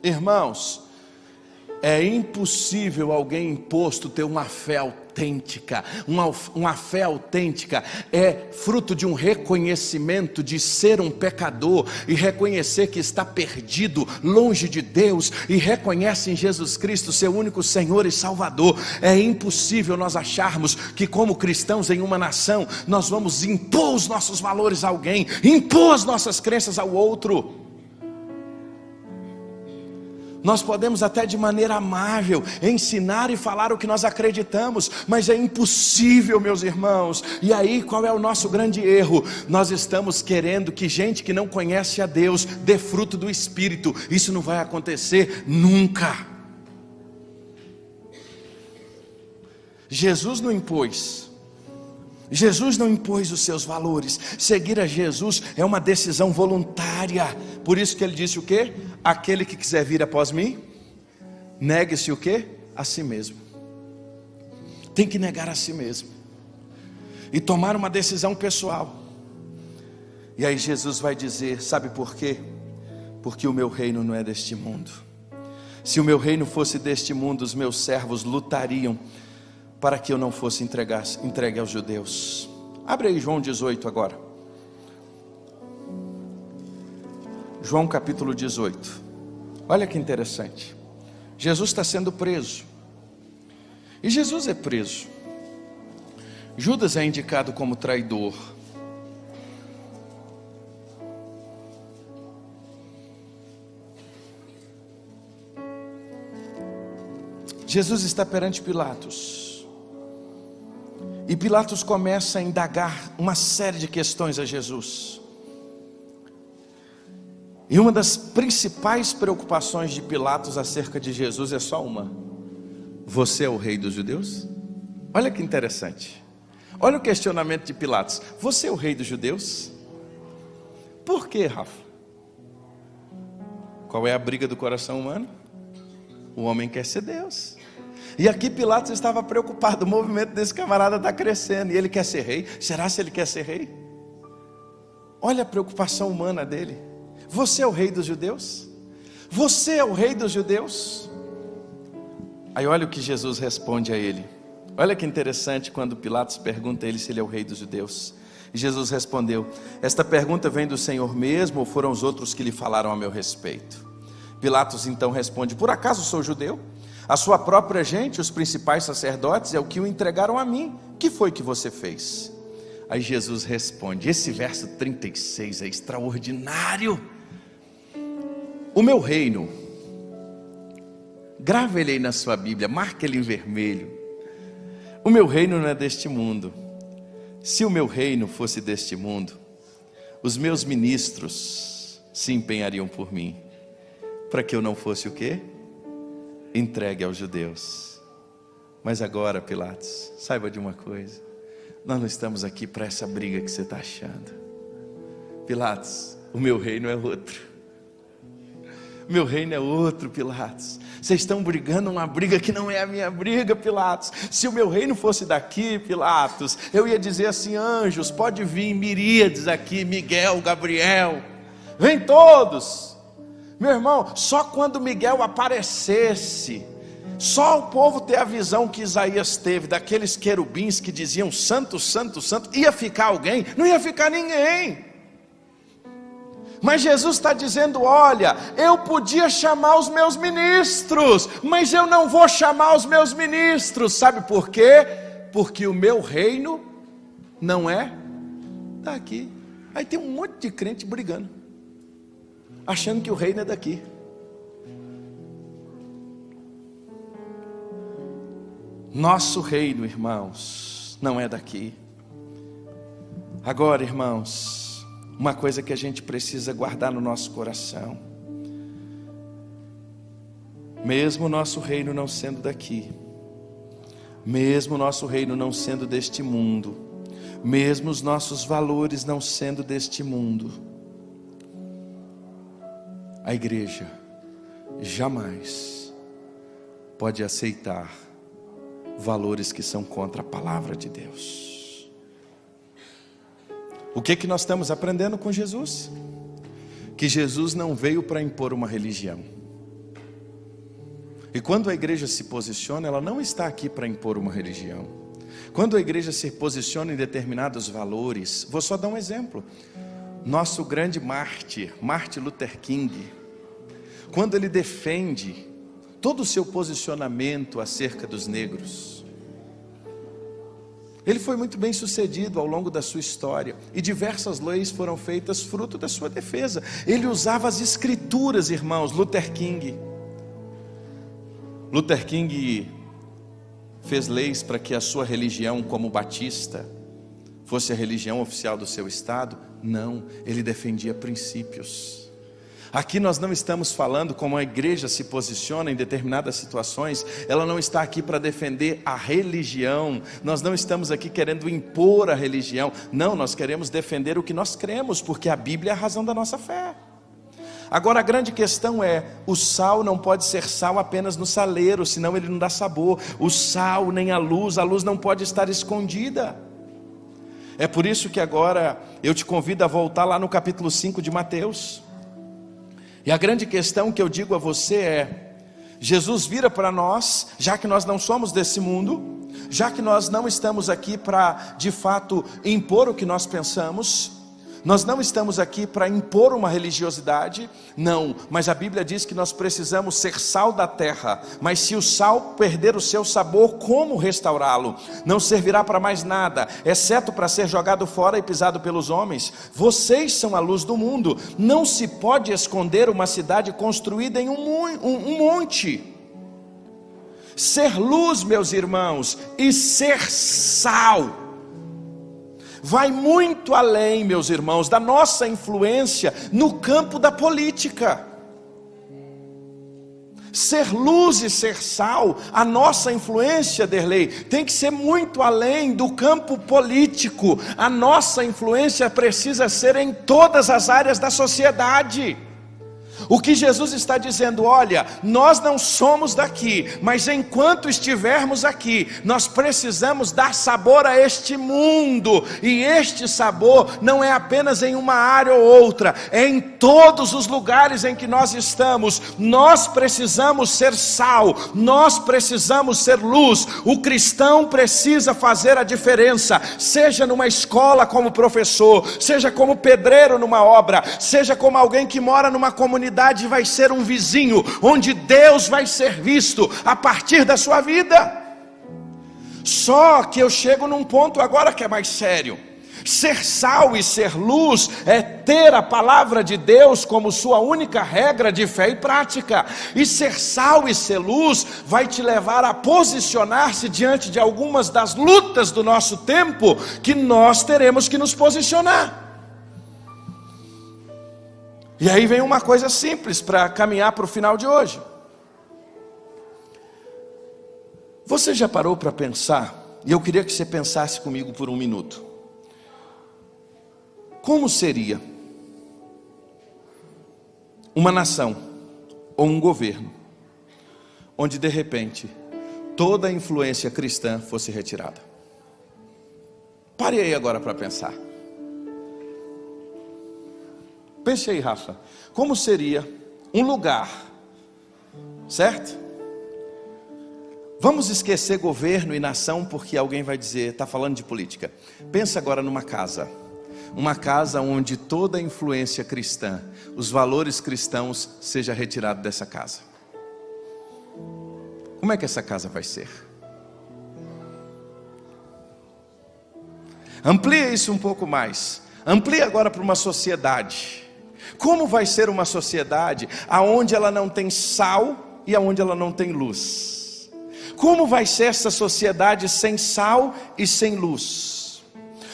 Irmãos, é impossível alguém imposto ter uma fé autêntica. Uma fé autêntica é fruto de um reconhecimento de ser um pecador e reconhecer que está perdido, longe de Deus, e reconhece em Jesus Cristo seu único Senhor e Salvador. É impossível nós acharmos que, como cristãos em uma nação, nós vamos impor os nossos valores a alguém, impor as nossas crenças ao outro. Nós podemos até de maneira amável ensinar e falar o que nós acreditamos, mas é impossível, meus irmãos. E aí qual é o nosso grande erro? Nós estamos querendo que gente que não conhece a Deus dê fruto do Espírito. Isso não vai acontecer nunca. Jesus não impôs os seus valores. Seguir a Jesus é uma decisão voluntária. Por isso que ele disse o quê? Aquele que quiser vir após mim, negue-se o quê? A si mesmo. Tem que negar a si mesmo e tomar uma decisão pessoal. E aí Jesus vai dizer, sabe por quê? Porque o meu reino não é deste mundo. Se o meu reino fosse deste mundo, os meus servos lutariam para que eu não fosse entregue aos judeus. Abre aí João 18 agora. João capítulo 18. Olha que interessante. Jesus está sendo preso. E Jesus é preso. Judas é indicado como traidor. Jesus está perante Pilatos. E Pilatos começa a indagar uma série de questões a Jesus. E uma das principais preocupações de Pilatos acerca de Jesus é só uma: você é o rei dos judeus? Olha que interessante. Olha o questionamento de Pilatos: você é o rei dos judeus? Por quê, Rafa? Qual é a briga do coração humano? O homem quer ser Deus. E aqui Pilatos estava preocupado: o movimento desse camarada está crescendo, e ele quer ser rei. Será se ele quer ser rei? Olha a preocupação humana dele. Você é o rei dos judeus? Você é o rei dos judeus? Aí olha o que Jesus responde a ele. Olha que interessante quando Pilatos pergunta a ele se ele é o rei dos judeus. E Jesus respondeu: esta pergunta vem do Senhor mesmo, ou foram os outros que lhe falaram a meu respeito? Pilatos então responde: por acaso sou judeu? A sua própria gente, os principais sacerdotes, é o que o entregaram a mim. Que foi que você fez? Aí Jesus responde, esse verso 36 é extraordinário. O meu reino, grave ele aí na sua Bíblia, marque ele em vermelho. O meu reino não é deste mundo. Se o meu reino fosse deste mundo, os meus ministros se empenhariam por mim, para que eu não fosse o quê? Entregue aos judeus. Mas agora, Pilatos, saiba de uma coisa: nós não estamos aqui para essa briga que você está achando. Pilatos, o meu reino é outro. Meu reino é outro, Pilatos. Vocês estão brigando uma briga que não é a minha briga, Pilatos. Se o meu reino fosse daqui, Pilatos, eu ia dizer assim: anjos, pode vir, miríades aqui, Miguel, Gabriel, vem todos. Meu irmão, só quando Miguel aparecesse, só o povo ter a visão que Isaías teve, daqueles querubins que diziam santo, santo, santo, ia ficar alguém? Não ia ficar ninguém. Mas Jesus está dizendo: olha, eu podia chamar os meus ministros, mas eu não vou chamar os meus ministros. Sabe por quê? Porque o meu reino não é daqui. Aí tem um monte de crente brigando, achando que o reino é daqui. Nosso reino, irmãos, não é daqui. Agora, irmãos, uma coisa que a gente precisa guardar no nosso coração: mesmo o nosso reino não sendo daqui, mesmo o nosso reino não sendo deste mundo, mesmo os nossos valores não sendo deste mundo, a igreja jamais pode aceitar valores que são contra a palavra de Deus. O que nós estamos aprendendo com Jesus? Que Jesus não veio para impor uma religião. E quando a igreja se posiciona, ela não está aqui para impor uma religião. Quando a igreja se posiciona em determinados valores, vou só dar um exemplo. Nosso grande mártir, Martin Luther King, quando ele defende todo o seu posicionamento acerca dos negros, ele foi muito bem sucedido ao longo da sua história, e diversas leis foram feitas fruto da sua defesa. Ele usava as escrituras, irmãos. Luther King fez leis para que a sua religião, como batista, fosse a religião oficial do seu estado? Não, ele defendia princípios. Aqui nós não estamos falando como a igreja se posiciona em determinadas situações. Ela não está aqui para defender a religião. Nós não estamos aqui querendo impor a religião. Não, nós queremos defender o que nós cremos, porque a Bíblia é a razão da nossa fé. Agora a grande questão é: o sal não pode ser sal apenas no saleiro, senão ele não dá sabor. O sal nem a luz não pode estar escondida. É por isso que agora eu te convido a voltar lá no capítulo 5 de Mateus. E a grande questão que eu digo a você é: Jesus vira para nós, já que nós não somos desse mundo, já que nós não estamos aqui para de fato impor o que nós pensamos, nós não estamos aqui para impor uma religiosidade, não, mas a Bíblia diz que nós precisamos ser sal da terra. Mas se o sal perder o seu sabor, como restaurá-lo? Não servirá para mais nada, exceto para ser jogado fora e pisado pelos homens. Vocês são a luz do mundo. Não se pode esconder uma cidade construída em um monte. Ser luz, meus irmãos, e ser sal vai muito além, meus irmãos, da nossa influência no campo da política. Ser luz e ser sal, a nossa influência, Derlei, tem que ser muito além do campo político. A nossa influência precisa ser em todas as áreas da sociedade. O que Jesus está dizendo, olha, nós não somos daqui, mas enquanto estivermos aqui, nós precisamos dar sabor a este mundo, e este sabor não é apenas em uma área ou outra, é em todos os lugares em que nós estamos. Nós precisamos ser sal, nós precisamos ser luz. O cristão precisa fazer a diferença, seja numa escola como professor, seja como pedreiro numa obra, seja como alguém que mora numa comunidade, vai ser um vizinho, onde Deus vai ser visto a partir da sua vida. Só que eu chego num ponto agora que é mais sério. Ser sal e ser luz é ter a palavra de Deus como sua única regra de fé e prática. E ser sal e ser luz vai te levar a posicionar-se diante de algumas das lutas do nosso tempo, que nós teremos que nos posicionar. E aí vem uma coisa simples para caminhar para o final de hoje. Você já parou para pensar, e eu queria que você pensasse comigo por um minuto, como seria uma nação ou um governo onde de repente toda a influência cristã fosse retirada? Pare aí agora para pensar. Pense aí, Rafa, como seria um lugar, certo? Vamos esquecer governo e nação, porque alguém vai dizer, está falando de política. Pensa agora numa casa onde toda a influência cristã, os valores cristãos, seja retirado dessa casa. Como é que essa casa vai ser? Amplia isso um pouco mais. Amplia agora para uma sociedade. Como vai ser uma sociedade aonde ela não tem sal e aonde ela não tem luz? Como vai ser essa sociedade sem sal e sem luz?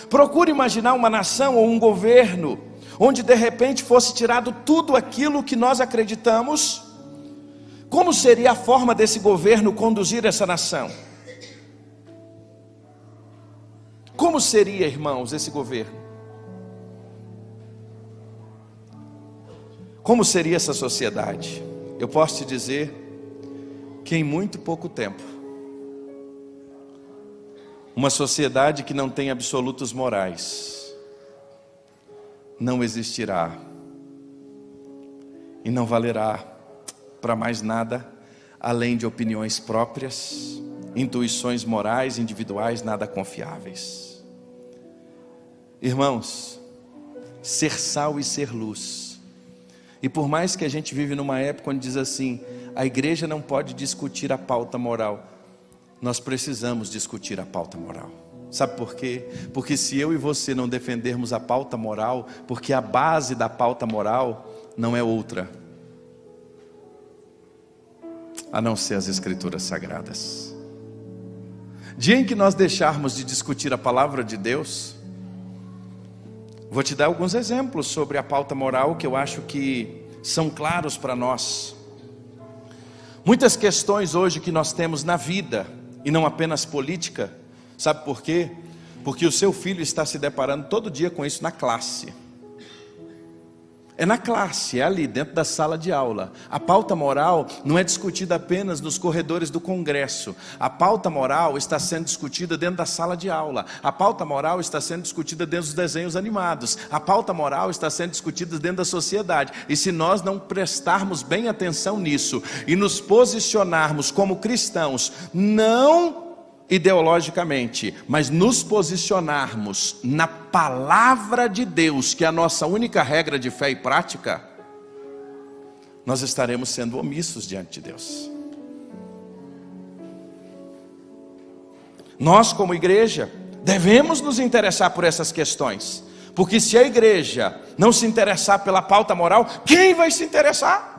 Procure imaginar uma nação ou um governo onde de repente fosse tirado tudo aquilo que nós acreditamos. Como seria a forma desse governo conduzir essa nação? Como seria, irmãos, esse governo? Como seria essa sociedade? Eu posso te dizer que em muito pouco tempo, uma sociedade que não tem absolutos morais não existirá e não valerá para mais nada além de opiniões próprias, intuições morais individuais nada confiáveis. Irmãos, ser sal e ser luz. E por mais que a gente vive numa época onde diz assim, a igreja não pode discutir a pauta moral, nós precisamos discutir a pauta moral. Sabe por quê? Porque se eu e você não defendermos a pauta moral, porque a base da pauta moral não é outra, a não ser as Escrituras Sagradas. Dia em que nós deixarmos de discutir a palavra de Deus, vou te dar alguns exemplos sobre a pauta moral que eu acho que são claros para nós. Muitas questões hoje que nós temos na vida, e não apenas política, sabe por quê? Porque o seu filho está se deparando todo dia com isso na classe. É na classe, é ali dentro da sala de aula. A pauta moral não é discutida apenas nos corredores do Congresso. A pauta moral está sendo discutida dentro da sala de aula. A pauta moral está sendo discutida dentro dos desenhos animados. A pauta moral está sendo discutida dentro da sociedade. E se nós não prestarmos bem atenção nisso e nos posicionarmos como cristãos, não ideologicamente, mas nos posicionarmos na palavra de Deus, que é a nossa única regra de fé e prática, nós estaremos sendo omissos diante de Deus. Nós como igreja devemos nos interessar por essas questões, porque se a igreja não se interessar pela pauta moral, quem vai se interessar?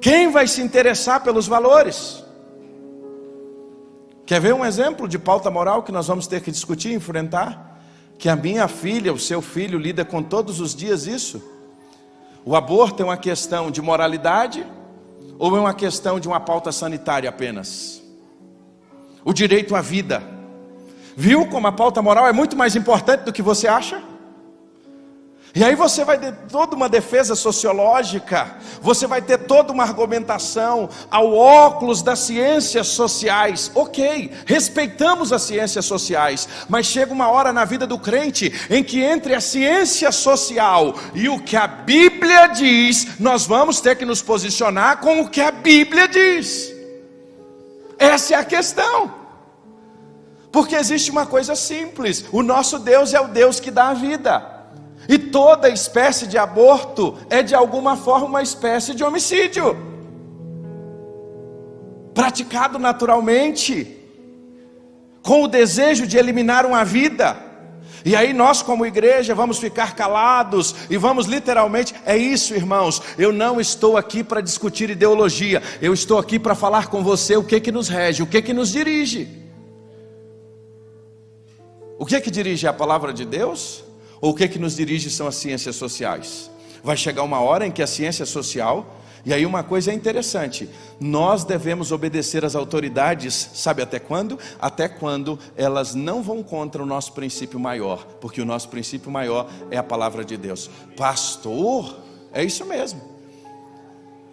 Quem vai se interessar pelos valores? Quer ver um exemplo de pauta moral que nós vamos ter que discutir e enfrentar? Que a minha filha, o seu filho lida com todos os dias isso? O aborto é uma questão de moralidade ou é uma questão de uma pauta sanitária apenas? O direito à vida. Viu como a pauta moral é muito mais importante do que você acha? E aí você vai ter toda uma defesa sociológica, você vai ter toda uma argumentação ao óculos das ciências sociais. Ok, respeitamos as ciências sociais, mas chega uma hora na vida do crente em que entre a ciência social e o que a Bíblia diz, nós vamos ter que nos posicionar com o que a Bíblia diz. Essa é a questão. Porque existe uma coisa simples: o nosso Deus é o Deus que dá a vida. E toda espécie de aborto é de alguma forma uma espécie de homicídio, praticado naturalmente, com o desejo de eliminar uma vida. E aí nós como igreja vamos ficar calados e vamos literalmente, é isso, irmãos, eu não estou aqui para discutir ideologia, eu estou aqui para falar com você o que nos rege, o que nos dirige. O que dirige a palavra de Deus? Ou o que nos dirige são as ciências sociais? Vai chegar uma hora em que a ciência social, e aí uma coisa é interessante, nós devemos obedecer às autoridades, sabe até quando? Até quando elas não vão contra o nosso princípio maior, porque o nosso princípio maior é a palavra de Deus. Pastor, é isso mesmo.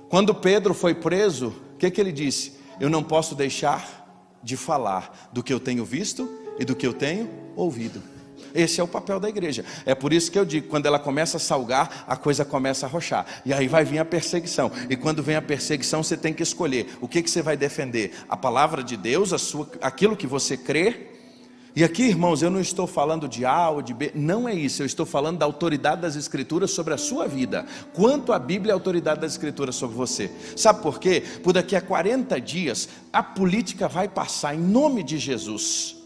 Quando Pedro foi preso, o que ele disse? Eu não posso deixar de falar do que eu tenho visto e do que eu tenho ouvido. Esse é o papel da igreja. É por isso que eu digo, quando ela começa a salgar, a coisa começa a arrochar. E aí vai vir a perseguição. E quando vem a perseguição, você tem que escolher. O que você vai defender? A palavra de Deus, aquilo que você crê? E aqui, irmãos, eu não estou falando de A ou de B. Não é isso. Eu estou falando da autoridade das Escrituras sobre a sua vida. Quanto a Bíblia é a autoridade das Escrituras sobre você. Sabe por quê? Por daqui a 40 dias, a política vai passar em nome de Jesus.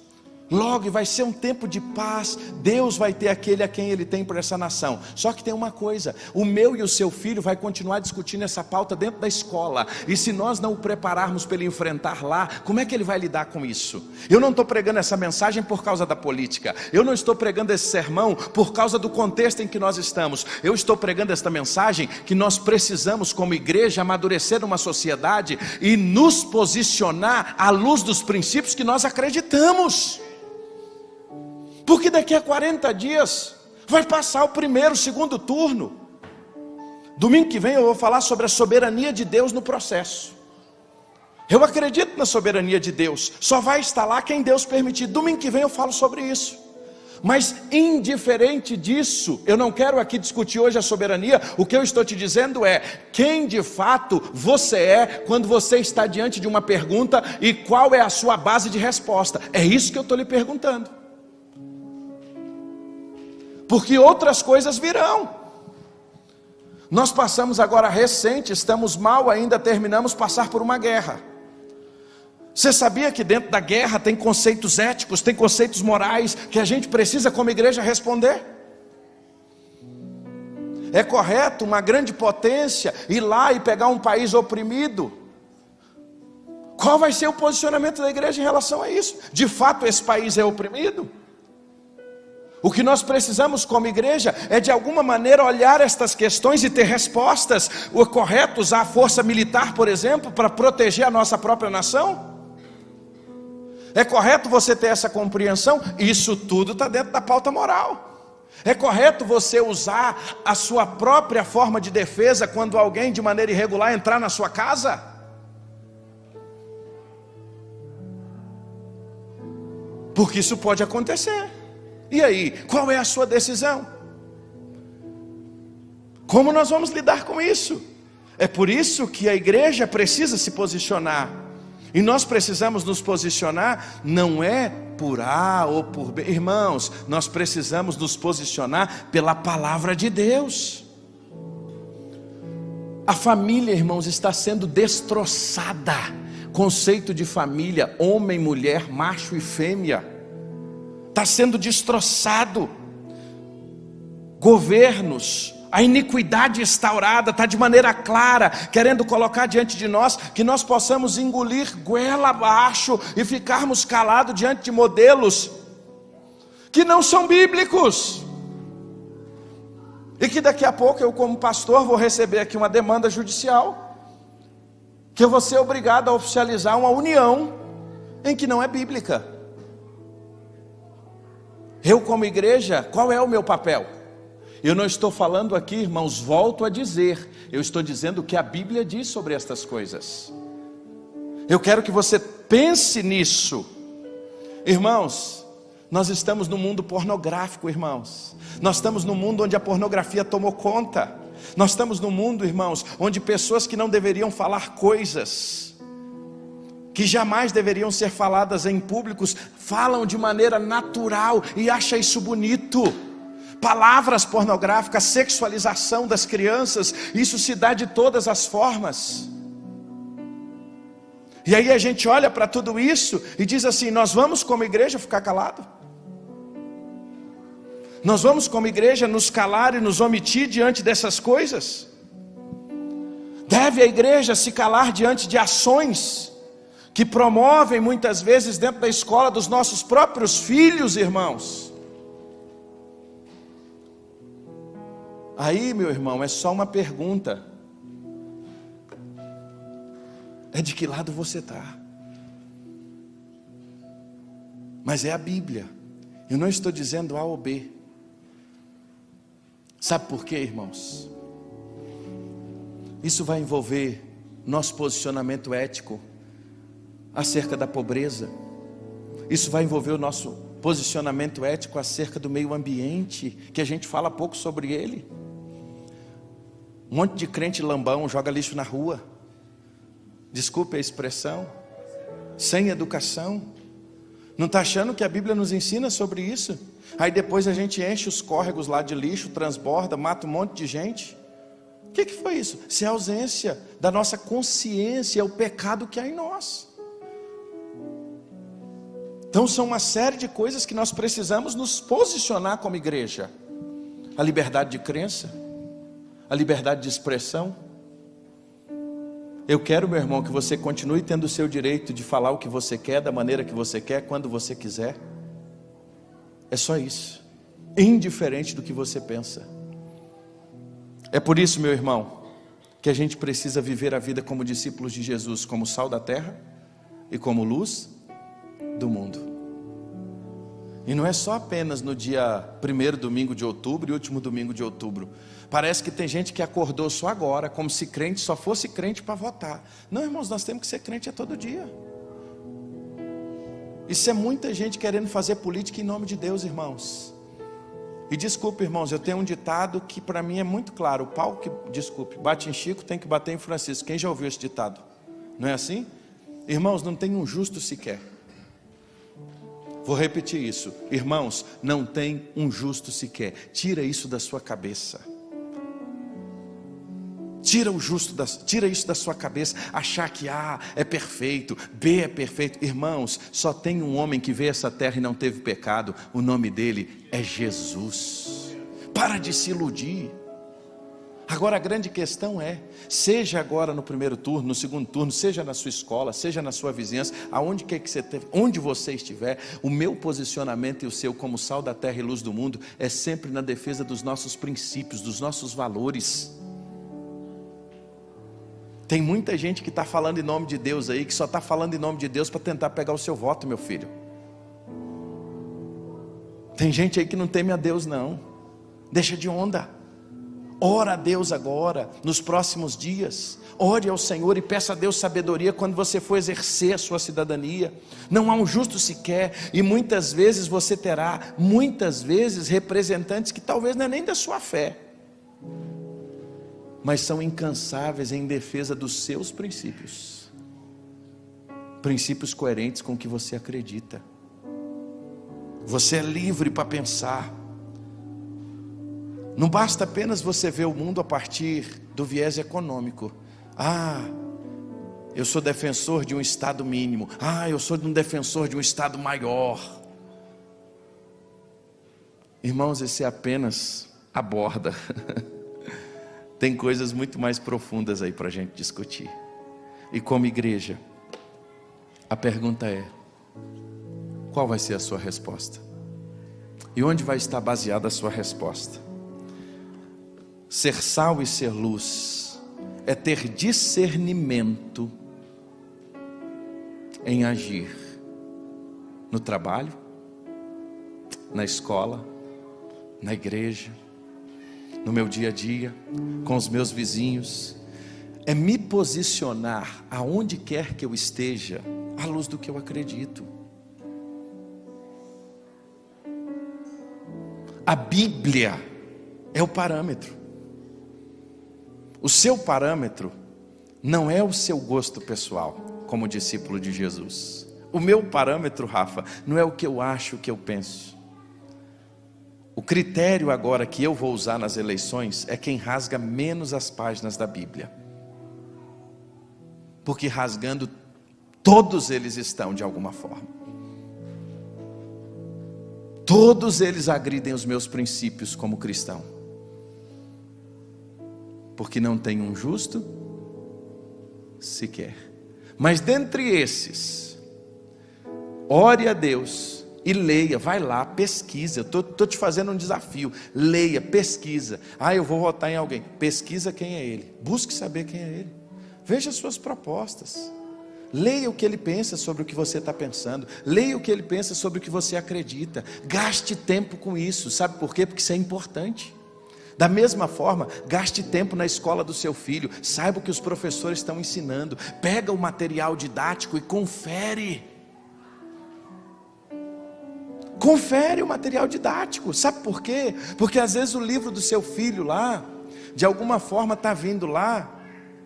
Logo vai ser um tempo de paz. Deus vai ter aquele a quem Ele tem para essa nação. Só que tem uma coisa: o meu e o seu filho vai continuar discutindo essa pauta dentro da escola. E se nós não o prepararmos para ele enfrentar lá, como é que ele vai lidar com isso? Eu não estou pregando essa mensagem por causa da política. Eu não estou pregando esse sermão por causa do contexto em que nós estamos. Eu estou pregando esta mensagem que nós precisamos como igreja amadurecer numa sociedade e nos posicionar à luz dos princípios que nós acreditamos. Porque daqui a 40 dias vai passar o primeiro, segundo turno. Domingo que vem eu vou falar sobre a soberania de Deus no processo. Eu acredito na soberania de Deus. Só vai estar lá quem Deus permitir. Domingo que vem eu falo sobre isso. Mas indiferente disso, eu não quero aqui discutir hoje a soberania. O que eu estou te dizendo é quem de fato você é quando você está diante de uma pergunta e qual é a sua base de resposta. É isso que eu estou lhe perguntando. Porque outras coisas virão. Nós passamos agora recente, estamos mal ainda, terminamos passar por uma guerra. Você sabia que dentro da guerra tem conceitos éticos, tem conceitos morais que a gente precisa como igreja responder? É correto uma grande potência ir lá e pegar um país oprimido? Qual vai ser o posicionamento da igreja em relação a isso? De fato esse país é oprimido? O que nós precisamos como igreja é de alguma maneira olhar estas questões e ter respostas. O correto usar a força militar, por exemplo, para proteger a nossa própria nação? É correto você ter essa compreensão? Isso tudo está dentro da pauta moral. É correto você usar a sua própria forma de defesa quando alguém de maneira irregular entrar na sua casa? Porque isso pode acontecer. E aí, qual é a sua decisão? Como nós vamos lidar com isso? É por isso que a igreja precisa se posicionar. E nós precisamos nos posicionar, não é por A ou por B. Irmãos, nós precisamos nos posicionar pela palavra de Deus. A família, irmãos, está sendo destroçada. Conceito de família, homem, mulher, macho e fêmea. Está sendo destroçado. Governos, a iniquidade instaurada, está de maneira clara, querendo colocar diante de nós, que nós possamos engolir goela abaixo e ficarmos calados diante de modelos que não são bíblicos. E que daqui a pouco eu, como pastor, vou receber aqui uma demanda judicial, que eu vou ser obrigado a oficializar uma união em que não é bíblica. Eu, como igreja, qual é o meu papel? Eu não estou falando aqui, irmãos, volto a dizer, eu estou dizendo o que a Bíblia diz sobre estas coisas. Eu quero que você pense nisso. Irmãos, nós estamos no mundo pornográfico, irmãos. Nós estamos no mundo onde a pornografia tomou conta. Nós estamos no mundo, irmãos, onde pessoas que não deveriam falar coisas que jamais deveriam ser faladas em públicos, falam de maneira natural e acham isso bonito. Palavras pornográficas, sexualização das crianças, isso se dá de todas as formas. E aí a gente olha para tudo isso e diz assim: nós vamos como igreja ficar calado? Nós vamos como igreja nos calar e nos omitir diante dessas coisas? Deve a igreja se calar diante de ações que promovem muitas vezes dentro da escola dos nossos próprios filhos, irmãos? Aí, meu irmão, é só uma pergunta: é de que lado você está? Mas é a Bíblia. Eu não estou dizendo A ou B. Sabe por quê, irmãos? Isso vai envolver nosso posicionamento ético acerca da pobreza. Isso vai envolver o nosso posicionamento ético acerca do meio ambiente, que a gente fala pouco sobre ele. Um monte de crente lambão joga lixo na rua, desculpe a expressão, sem educação. Não está achando que a Bíblia nos ensina sobre isso? Aí depois a gente enche os córregos lá de lixo, transborda, mata um monte de gente. O que foi isso? Isso é a ausência da nossa consciência, é o pecado que há em nós. Então são uma série de coisas que nós precisamos nos posicionar como igreja. A liberdade de crença, a liberdade de expressão. Eu quero, meu irmão, que você continue tendo o seu direito de falar o que você quer, da maneira que você quer, quando você quiser. É só isso, indiferente do que você pensa. É por isso, meu irmão, que a gente precisa viver a vida como discípulos de Jesus, como sal da terra e como luz do mundo. E não é só apenas no dia 1º domingo de outubro e último domingo de outubro. Parece que tem gente que acordou só agora, como se crente só fosse crente para votar. Não, irmãos, nós temos que ser crente todo dia. Isso é muita gente querendo fazer política em nome de Deus, irmãos. E desculpe, irmãos, eu tenho um ditado que para mim é muito claro: o pau que, desculpe, bate em Chico tem que bater em Francisco. Quem já ouviu esse ditado? Não é assim? Irmãos, não tem um justo sequer. Vou repetir isso: irmãos, não tem um justo sequer. Tira isso da sua cabeça. Tira isso da sua cabeça, achar que A é perfeito, B é perfeito. Irmãos, só tem um homem que veio a essa terra e não teve pecado. O nome dele é Jesus. Para de se iludir. Agora a grande questão é, seja agora no primeiro turno, no segundo turno, seja na sua escola, seja na sua vizinhança, onde você estiver, o meu posicionamento e o seu como sal da terra e luz do mundo é sempre na defesa dos nossos princípios, dos nossos valores. Tem muita gente que está falando em nome de Deus aí, que só está falando em nome de Deus para tentar pegar o seu voto, meu filho. Tem gente aí que não teme a Deus não. Deixa de onda. Ora a Deus agora, nos próximos dias. Ore ao Senhor e peça a Deus sabedoria quando você for exercer a sua cidadania. Não há um justo sequer. E muitas vezes você terá, representantes que talvez não é nem da sua fé, mas são incansáveis em defesa dos seus princípios. Princípios coerentes com o que você acredita. Você é livre para pensar. Não basta apenas você ver o mundo a partir do viés econômico. Eu sou defensor de um Estado mínimo. Eu sou um defensor de um Estado maior. Irmãos, esse é apenas a borda. Tem coisas muito mais profundas aí para a gente discutir. E como igreja, a pergunta é: qual vai ser a sua resposta? E onde vai estar baseada a sua resposta? Ser sal e ser luz é ter discernimento em agir no trabalho, na escola, na igreja, no meu dia a dia, com os meus vizinhos. É me posicionar aonde quer que eu esteja, à luz do que eu acredito. A Bíblia é o parâmetro. O seu parâmetro não é o seu gosto pessoal, como discípulo de Jesus. O meu parâmetro, Rafa, não é o que eu acho, o que eu penso. O critério agora que eu vou usar nas eleições é quem rasga menos as páginas da Bíblia. Porque rasgando, todos eles estão de alguma forma. Todos eles agridem os meus princípios como cristão. Porque não tem um justo sequer. Mas dentre esses, ore a Deus e leia, vai lá, pesquisa. Eu estou te fazendo um desafio. Leia, pesquisa. Eu vou votar em alguém. Pesquisa quem é ele. Busque saber quem é ele. Veja as suas propostas. Leia o que ele pensa sobre o que você está pensando. Leia o que ele pensa sobre o que você acredita. Gaste tempo com isso. Sabe por quê? Porque isso é importante. Da mesma forma, gaste tempo na escola do seu filho. Saiba o que os professores estão ensinando. Pega o material didático e confere. Confere o material didático. Sabe por quê? Porque às vezes o livro do seu filho lá, de alguma forma está vindo lá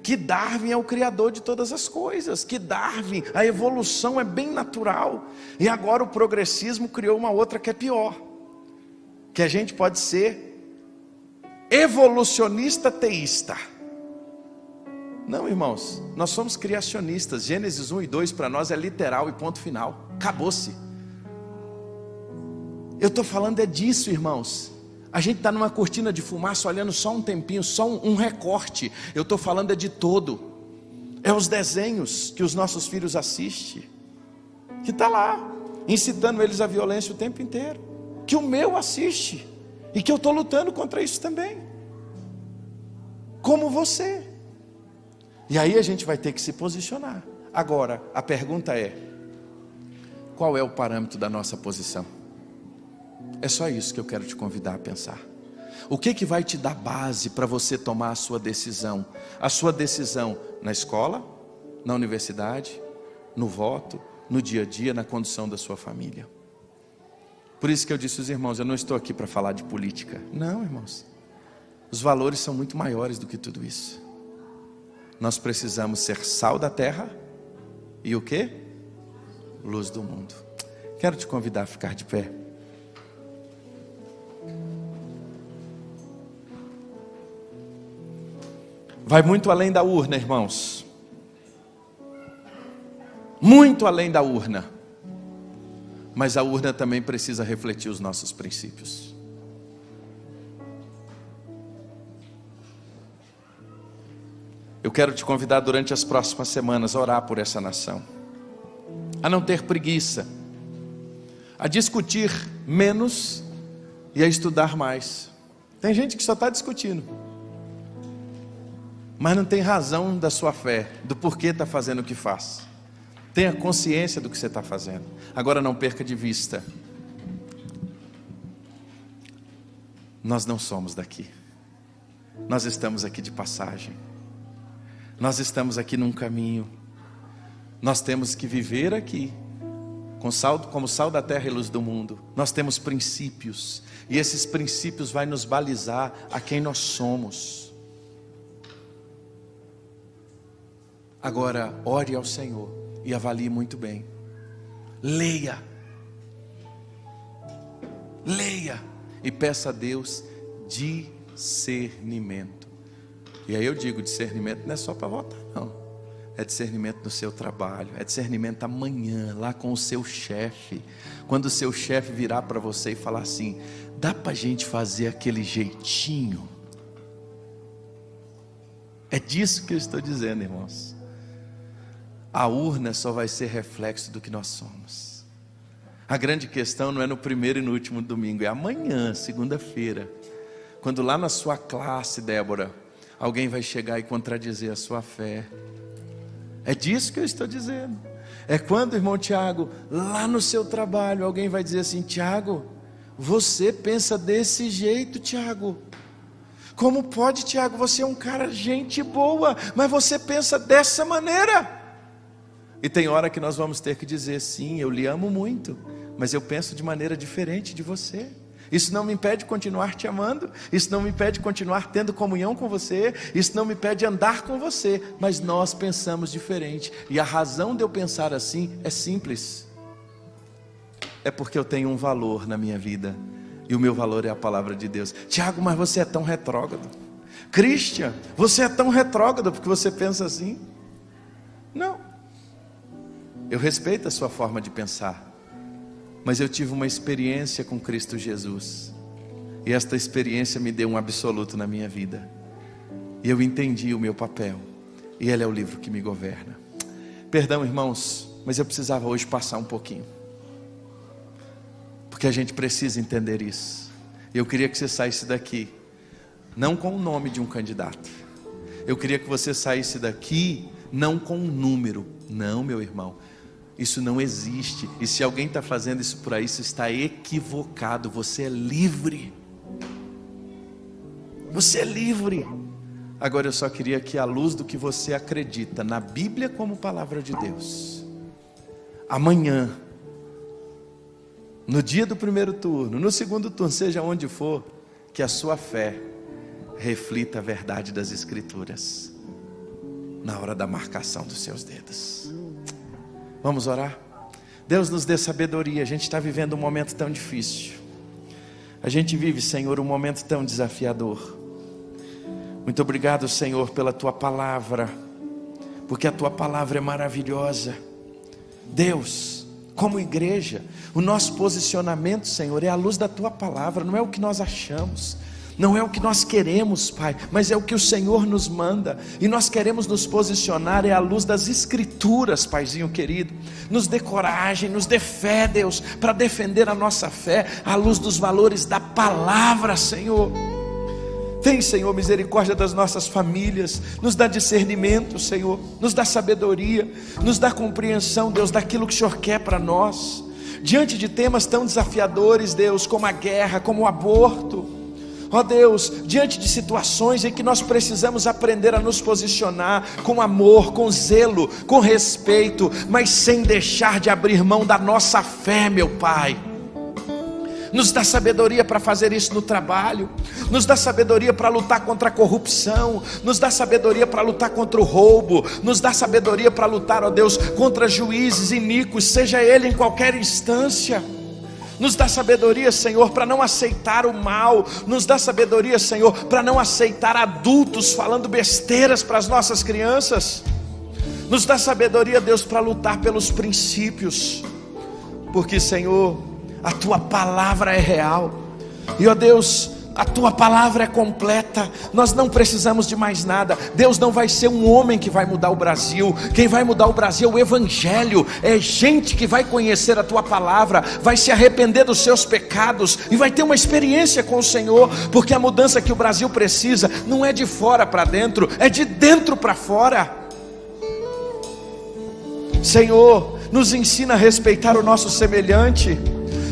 que Darwin é o criador de todas as coisas, que Darwin, a evolução é bem natural, e agora o progressismo criou uma outra que é pior, que a gente pode ser evolucionista teísta. Não, irmãos, nós somos criacionistas. Gênesis 1 e 2 para nós é literal e ponto final, acabou-se. Eu estou falando é disso, irmãos. A gente está numa cortina de fumaça olhando só um tempinho, só um recorte. Eu estou falando é de todo. É os desenhos que os nossos filhos assistem, que está lá, incitando eles à violência o tempo inteiro. Que o meu assiste, e que eu estou lutando contra isso também. Como você. E aí a gente vai ter que se posicionar. Agora, a pergunta é: qual é o parâmetro da nossa posição? É só isso que eu quero te convidar a pensar. O que vai te dar base para você tomar a sua decisão? A sua decisão na escola, na universidade, no voto, no dia a dia, na condução da sua família. Por isso que eu disse aos irmãos, eu não estou aqui para falar de política. Não, irmãos. Os valores são muito maiores do que tudo isso. Nós precisamos ser sal da terra e o quê? Luz do mundo. Quero te convidar a ficar de pé. Vai muito além da urna, irmãos. Muito além da urna. Mas a urna também precisa refletir os nossos princípios. Eu quero te convidar durante as próximas semanas a orar por essa nação, a não ter preguiça, a discutir menos e a estudar mais. Tem gente que só está discutindo, mas não tem razão da sua fé, do porquê está fazendo o que faz. Tenha consciência do que você está fazendo. Agora não perca de vista, nós não somos daqui. Nós estamos aqui de passagem. Nós estamos aqui num caminho. Nós temos que viver aqui como sal da terra e luz do mundo. Nós temos princípios, e esses princípios vai nos balizar a quem nós somos. Agora, ore ao Senhor e avalie muito bem. Leia e peça a Deus discernimento. E aí eu digo, discernimento não é só para votar, não. É discernimento no seu trabalho, é discernimento amanhã, lá com o seu chefe. Quando o seu chefe virar para você e falar assim: dá para a gente fazer aquele jeitinho? É disso que eu estou dizendo, irmãos. A urna só vai ser reflexo do que nós somos. A grande questão não é no primeiro e no último domingo, é amanhã, segunda-feira, quando lá na sua classe, Débora, alguém vai chegar e contradizer a sua fé. É disso que eu estou dizendo. É quando, irmão Tiago, lá no seu trabalho, alguém vai dizer assim: Tiago, você pensa desse jeito, Tiago. Como pode, Tiago? Você é um cara gente boa, mas você pensa dessa maneira. E tem hora que nós vamos ter que dizer: sim, eu lhe amo muito, mas eu penso de maneira diferente de você. Isso não me impede de continuar te amando, isso não me impede de continuar tendo comunhão com você, isso não me impede de andar com você, mas nós pensamos diferente. E a razão de eu pensar assim é simples. É porque eu tenho um valor na minha vida, e o meu valor é a palavra de Deus. Tiago, mas você é tão retrógrado. Christian, você é tão retrógrado porque você pensa assim. Não, eu respeito a sua forma de pensar, mas eu tive uma experiência com Cristo Jesus, e esta experiência me deu um absoluto na minha vida, e eu entendi o meu papel, e Ele é o livro que me governa. Perdão, irmãos, mas eu precisava hoje passar um pouquinho, porque a gente precisa entender isso. Eu queria que você saísse daqui, não com o nome de um candidato, eu queria que você saísse daqui, não com um número. Não, meu irmão, isso não existe. E se alguém está fazendo isso por aí, isso está equivocado. Você é livre. Você é livre. Agora eu só queria que, à luz do que você acredita na Bíblia como palavra de Deus, amanhã, no dia do primeiro turno, no segundo turno, seja onde for, que a sua fé reflita a verdade das Escrituras na hora da marcação dos seus dedos. Vamos orar? Deus nos dê sabedoria. A gente está vivendo um momento tão difícil. A gente vive, Senhor, um momento tão desafiador. Muito obrigado, Senhor, pela Tua palavra, porque a Tua palavra é maravilhosa. Deus, como igreja, o nosso posicionamento, Senhor, é à luz da Tua palavra. Não é o que nós achamos, não é o que nós queremos, Pai, mas é o que o Senhor nos manda. E nós queremos nos posicionar à luz das Escrituras, Paizinho querido. Nos dê coragem, nos dê fé, Deus, para defender a nossa fé à luz dos valores da palavra, Senhor. Tem, Senhor, misericórdia das nossas famílias. Nos dá discernimento, Senhor. Nos dá sabedoria, nos dá compreensão, Deus, daquilo que o Senhor quer para nós. Diante de temas tão desafiadores, Deus, como a guerra, como o aborto, ó Deus, diante de situações em que nós precisamos aprender a nos posicionar com amor, com zelo, com respeito, mas sem deixar de abrir mão da nossa fé, meu Pai. Nos dá sabedoria para fazer isso no trabalho, nos dá sabedoria para lutar contra a corrupção, nos dá sabedoria para lutar contra o roubo, nos dá sabedoria para lutar, ó Deus, contra juízes iníquos, seja ele em qualquer instância. Nos dá sabedoria, Senhor, para não aceitar o mal. Nos dá sabedoria, Senhor, para não aceitar adultos falando besteiras para as nossas crianças. Nos dá sabedoria, Deus, para lutar pelos princípios, porque, Senhor, a Tua palavra é real. E, ó Deus, a Tua palavra é completa. Nós não precisamos de mais nada. Deus não vai ser um homem que vai mudar o Brasil. Quem vai mudar o Brasil é o Evangelho. É gente que vai conhecer a Tua palavra, vai se arrepender dos seus pecados e vai ter uma experiência com o Senhor. Porque a mudança que o Brasil precisa não é de fora para dentro, é de dentro para fora. Senhor, nos ensina a respeitar o nosso semelhante.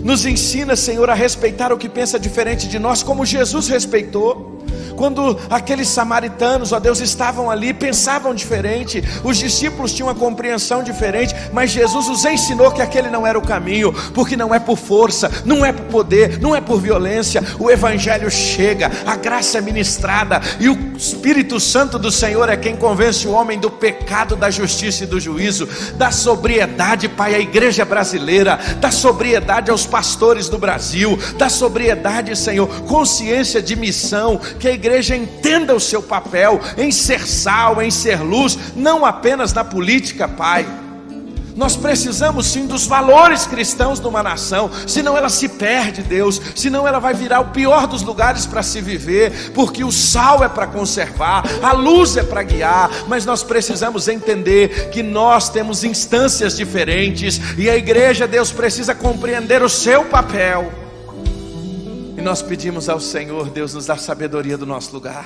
Nos ensina, Senhor, a respeitar o que pensa diferente de nós, como Jesus respeitou. Quando aqueles samaritanos, ó Deus, estavam ali, pensavam diferente, os discípulos tinham uma compreensão diferente, mas Jesus os ensinou que aquele não era o caminho, porque não é por força, não é por poder, não é por violência. O Evangelho chega, a graça é ministrada, e o Espírito Santo do Senhor é quem convence o homem do pecado, da justiça e do juízo. Dá sobriedade, Pai, à igreja brasileira, dá sobriedade aos pastores do Brasil, dá sobriedade, Senhor, consciência de missão, que a igreja entenda o seu papel em ser sal, em ser luz, não apenas na política, Pai. Nós precisamos sim dos valores cristãos de uma nação, senão ela se perde, Deus, senão ela vai virar o pior dos lugares para se viver, porque o sal é para conservar, a luz é para guiar, mas nós precisamos entender que nós temos instâncias diferentes, e a igreja, Deus, precisa compreender o seu papel, e nós pedimos ao Senhor, Deus, nos dá sabedoria do nosso lugar,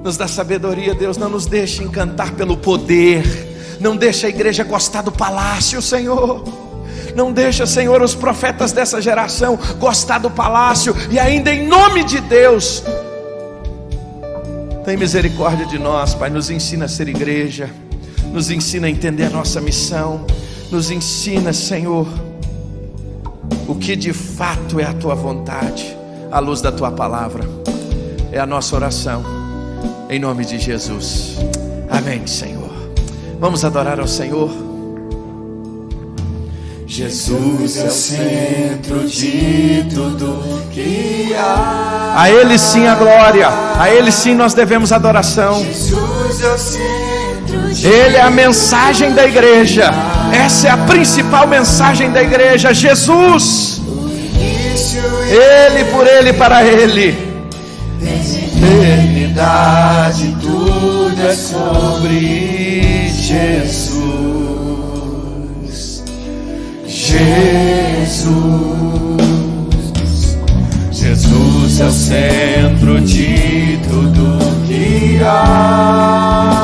nos dá sabedoria, Deus, não nos deixe encantar pelo poder, não deixa a igreja gostar do palácio, Senhor. Não deixa, Senhor, os profetas dessa geração gostar do palácio. E ainda em nome de Deus, tem misericórdia de nós, Pai. Nos ensina a ser igreja, nos ensina a entender a nossa missão, nos ensina, Senhor, o que de fato é a Tua vontade, à luz da Tua palavra. É a nossa oração, em nome de Jesus. Amém, Senhor. Vamos adorar ao Senhor. Jesus é o centro de tudo que há. A Ele sim a glória, a Ele sim nós devemos adoração. Jesus é o centro de Ele é a mensagem da igreja. Essa é a principal mensagem da igreja. Jesus, Ele, por Ele, para Ele. Eternidade, tudo é sobre Jesus. Jesus é o centro de tudo que há.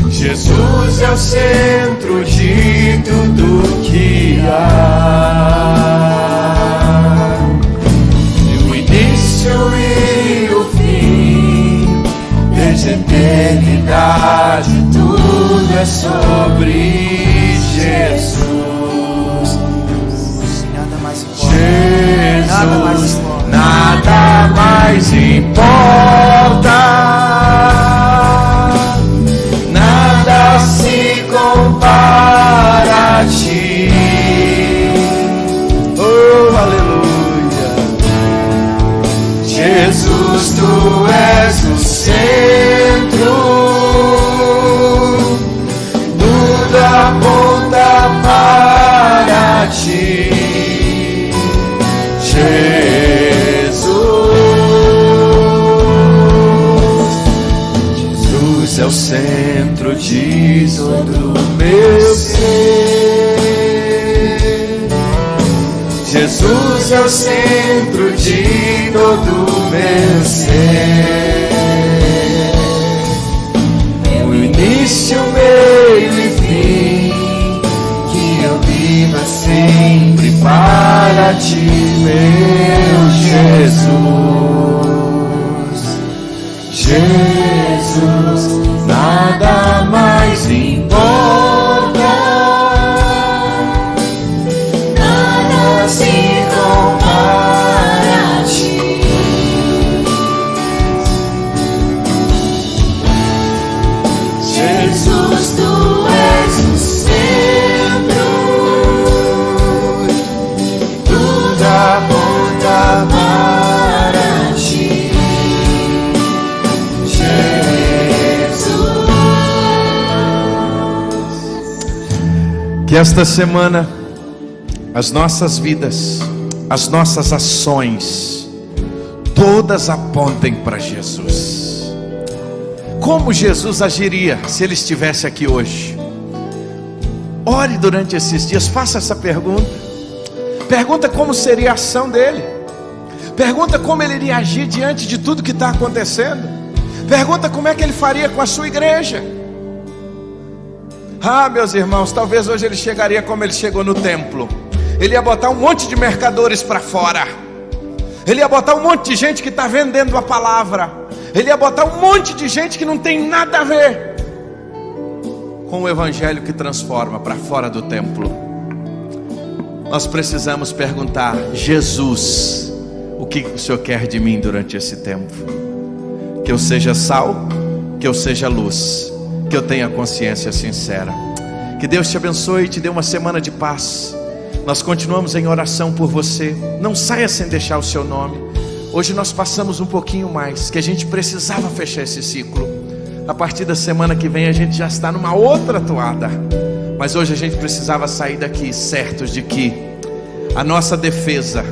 Jesus é o centro de tudo que há. O início e o fim, desde a eternidade, tudo é sobre Jesus. Nada mais importa. Jesus, Nada mais importa. nada mais importa. Nada se compara a ti. Oh, aleluia. Jesus, tu és o centro, tudo aponta para ti. Jesus é o centro de todo o meu ser. Jesus é o centro de todo o meu ser. O início, meio e fim, que eu viva sempre para ti, meu Jesus. Jesus, nada mais importa. Nada se compara a ti. Jesus, tu és o centro, tudo aponta para ti. Que esta semana as nossas vidas, as nossas ações, todas apontem para Jesus. Como Jesus agiria se Ele estivesse aqui hoje? Ore durante esses dias, faça essa pergunta. Pergunta como seria a ação dele. Pergunta como Ele iria agir diante de tudo que está acontecendo. Pergunta como é que Ele faria com a sua igreja. Ah, meus irmãos, talvez hoje Ele chegaria como Ele chegou no templo. Ele ia botar um monte de mercadores para fora. Ele ia botar um monte de gente que está vendendo a palavra. Ele ia botar um monte de gente que não tem nada a ver com o evangelho que transforma, para fora do templo. Nós precisamos perguntar: Jesus, o que o Senhor quer de mim durante esse tempo? Que eu seja sal, que eu seja luz, que eu tenha consciência sincera. Que Deus te abençoe e te dê uma semana de paz. Nós continuamos em oração por você. Não saia sem deixar o seu nome. Hoje nós passamos um pouquinho mais, que a gente precisava fechar esse ciclo. A partir da semana que vem a gente já está numa outra toada. Mas hoje a gente precisava sair daqui certos de que a nossa defesa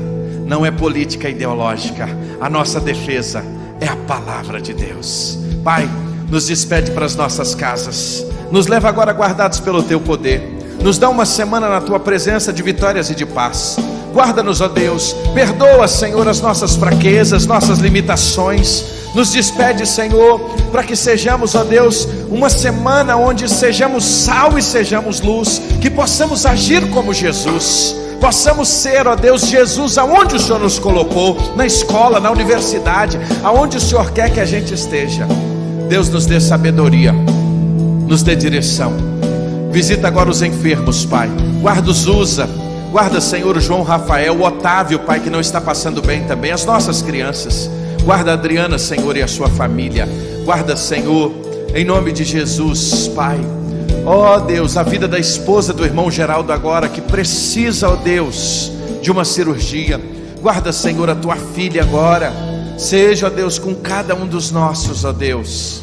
não é política ideológica. A nossa defesa é a palavra de Deus. Pai, nos despede para as nossas casas. Nos leva agora guardados pelo Teu poder. Nos dá uma semana na Tua presença de vitórias e de paz. Guarda-nos, ó Deus. Perdoa, Senhor, as nossas fraquezas, nossas limitações. Nos despede, Senhor, para que sejamos, ó Deus, uma semana onde sejamos sal e sejamos luz. Que possamos agir como Jesus. Possamos ser, ó Deus, Jesus aonde o Senhor nos colocou. Na escola, na universidade, aonde o Senhor quer que a gente esteja. Deus, nos dê sabedoria, nos dê direção. Visita agora os enfermos, Pai. Guarda os Usa. Guarda, Senhor, o João Rafael, o Otávio, Pai, que não está passando bem também. As nossas crianças. Guarda a Adriana, Senhor, e a sua família. Guarda, Senhor, em nome de Jesus, Pai. Ó Deus, a vida da esposa do irmão Geraldo agora, que precisa, ó Deus, de uma cirurgia. Guarda, Senhor, a tua filha agora. Seja, ó Deus, com cada um dos nossos, ó Deus.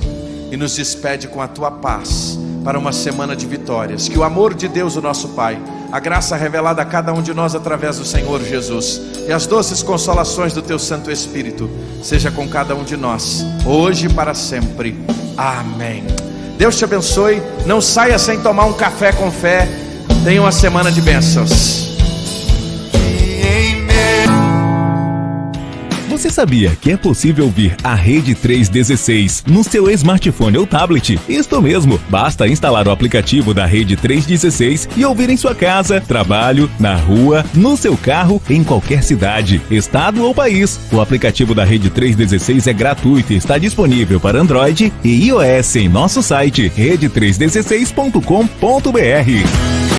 E nos despede com a tua paz para uma semana de vitórias. Que o amor de Deus, o nosso Pai, a graça revelada a cada um de nós através do Senhor Jesus, e as doces consolações do Teu Santo Espírito, seja com cada um de nós, hoje e para sempre. Amém. Deus te abençoe. Não saia sem tomar um café com fé. Tenha uma semana de bênçãos. Você sabia que é possível ouvir a Rede 316 no seu smartphone ou tablet? Isto mesmo, basta instalar o aplicativo da Rede 316 e ouvir em sua casa, trabalho, na rua, no seu carro, em qualquer cidade, estado ou país. O aplicativo da Rede 316 é gratuito e está disponível para Android e iOS em nosso site rede316.com.br.